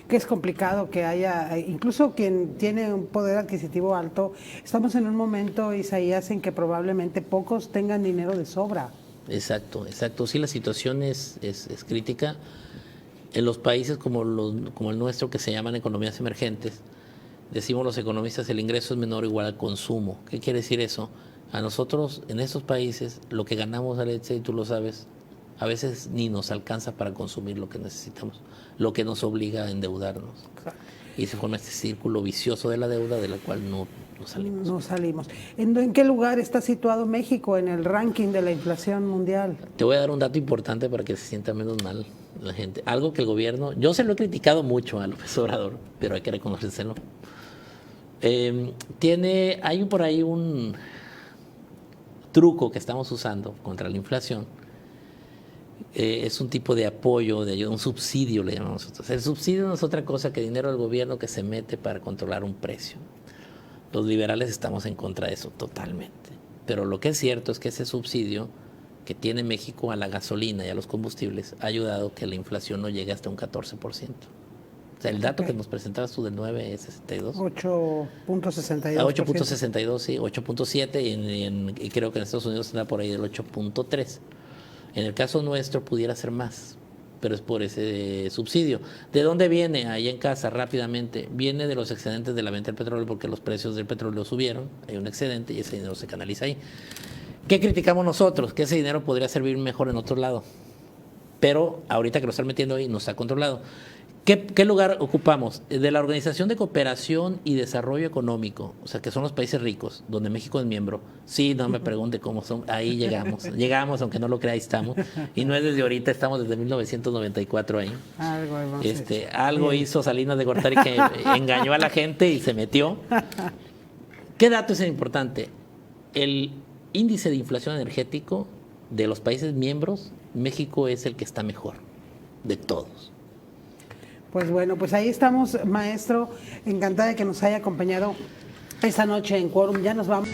Speaker 1: Que es complicado que haya, incluso quien tiene un poder adquisitivo alto, estamos en un momento, Isaías, en que probablemente pocos tengan dinero de sobra.
Speaker 2: Exacto. Sí, la situación es crítica. En los países como el nuestro, que se llaman economías emergentes, decimos los economistas, el ingreso es menor o igual al consumo. ¿Qué quiere decir eso? A nosotros, en estos países, lo que ganamos, Alexia, y tú lo sabes, a veces ni nos alcanza para consumir lo que necesitamos, lo que nos obliga a endeudarnos.
Speaker 1: Exacto.
Speaker 2: Y se forma este círculo vicioso de la deuda de la cual no salimos.
Speaker 1: No salimos. ¿En qué lugar está situado México en el ranking de la inflación mundial?
Speaker 2: Te voy a dar un dato importante para que se sienta menos mal la gente. Algo que el gobierno, yo se lo he criticado mucho a López Obrador, pero hay que reconocérselo. Hay por ahí un truco que estamos usando contra la inflación. Es un tipo de apoyo, de ayuda, un subsidio le llamamos nosotros. El subsidio no es otra cosa que dinero del gobierno que se mete para controlar un precio. Los liberales estamos en contra de eso totalmente. Pero lo que es cierto es que ese subsidio que tiene México a la gasolina y a los combustibles ha ayudado a que la inflación no llegue hasta un 14%. O sea, el dato que nos presentabas tú del 9,62.
Speaker 1: 8.62.
Speaker 2: 8.62, sí, 8.7 y creo que en Estados Unidos está por ahí del 8.3. En el caso nuestro pudiera ser más, pero es por ese subsidio. ¿De dónde viene? Ahí en casa, rápidamente. Viene de los excedentes de la venta del petróleo porque los precios del petróleo subieron, hay un excedente y ese dinero se canaliza ahí. ¿Qué criticamos nosotros? Que ese dinero podría servir mejor en otro lado. Pero ahorita que lo están metiendo ahí no está controlado. ¿Qué lugar ocupamos? De la Organización de Cooperación y Desarrollo Económico, o sea, que son los países ricos, donde México es miembro. Sí, no me pregunte cómo son, ahí llegamos. Llegamos, aunque no lo crea, ahí estamos. Y no es desde ahorita, estamos desde 1994 ahí. Algo hizo Salinas de Gortari que engañó a la gente y se metió. ¿Qué dato es importante? El índice de inflación energético de los países miembros, México es el que está mejor de todos.
Speaker 1: Pues bueno, pues ahí estamos, maestro. Encantada de que nos haya acompañado esta noche en Quórum. Ya nos vamos.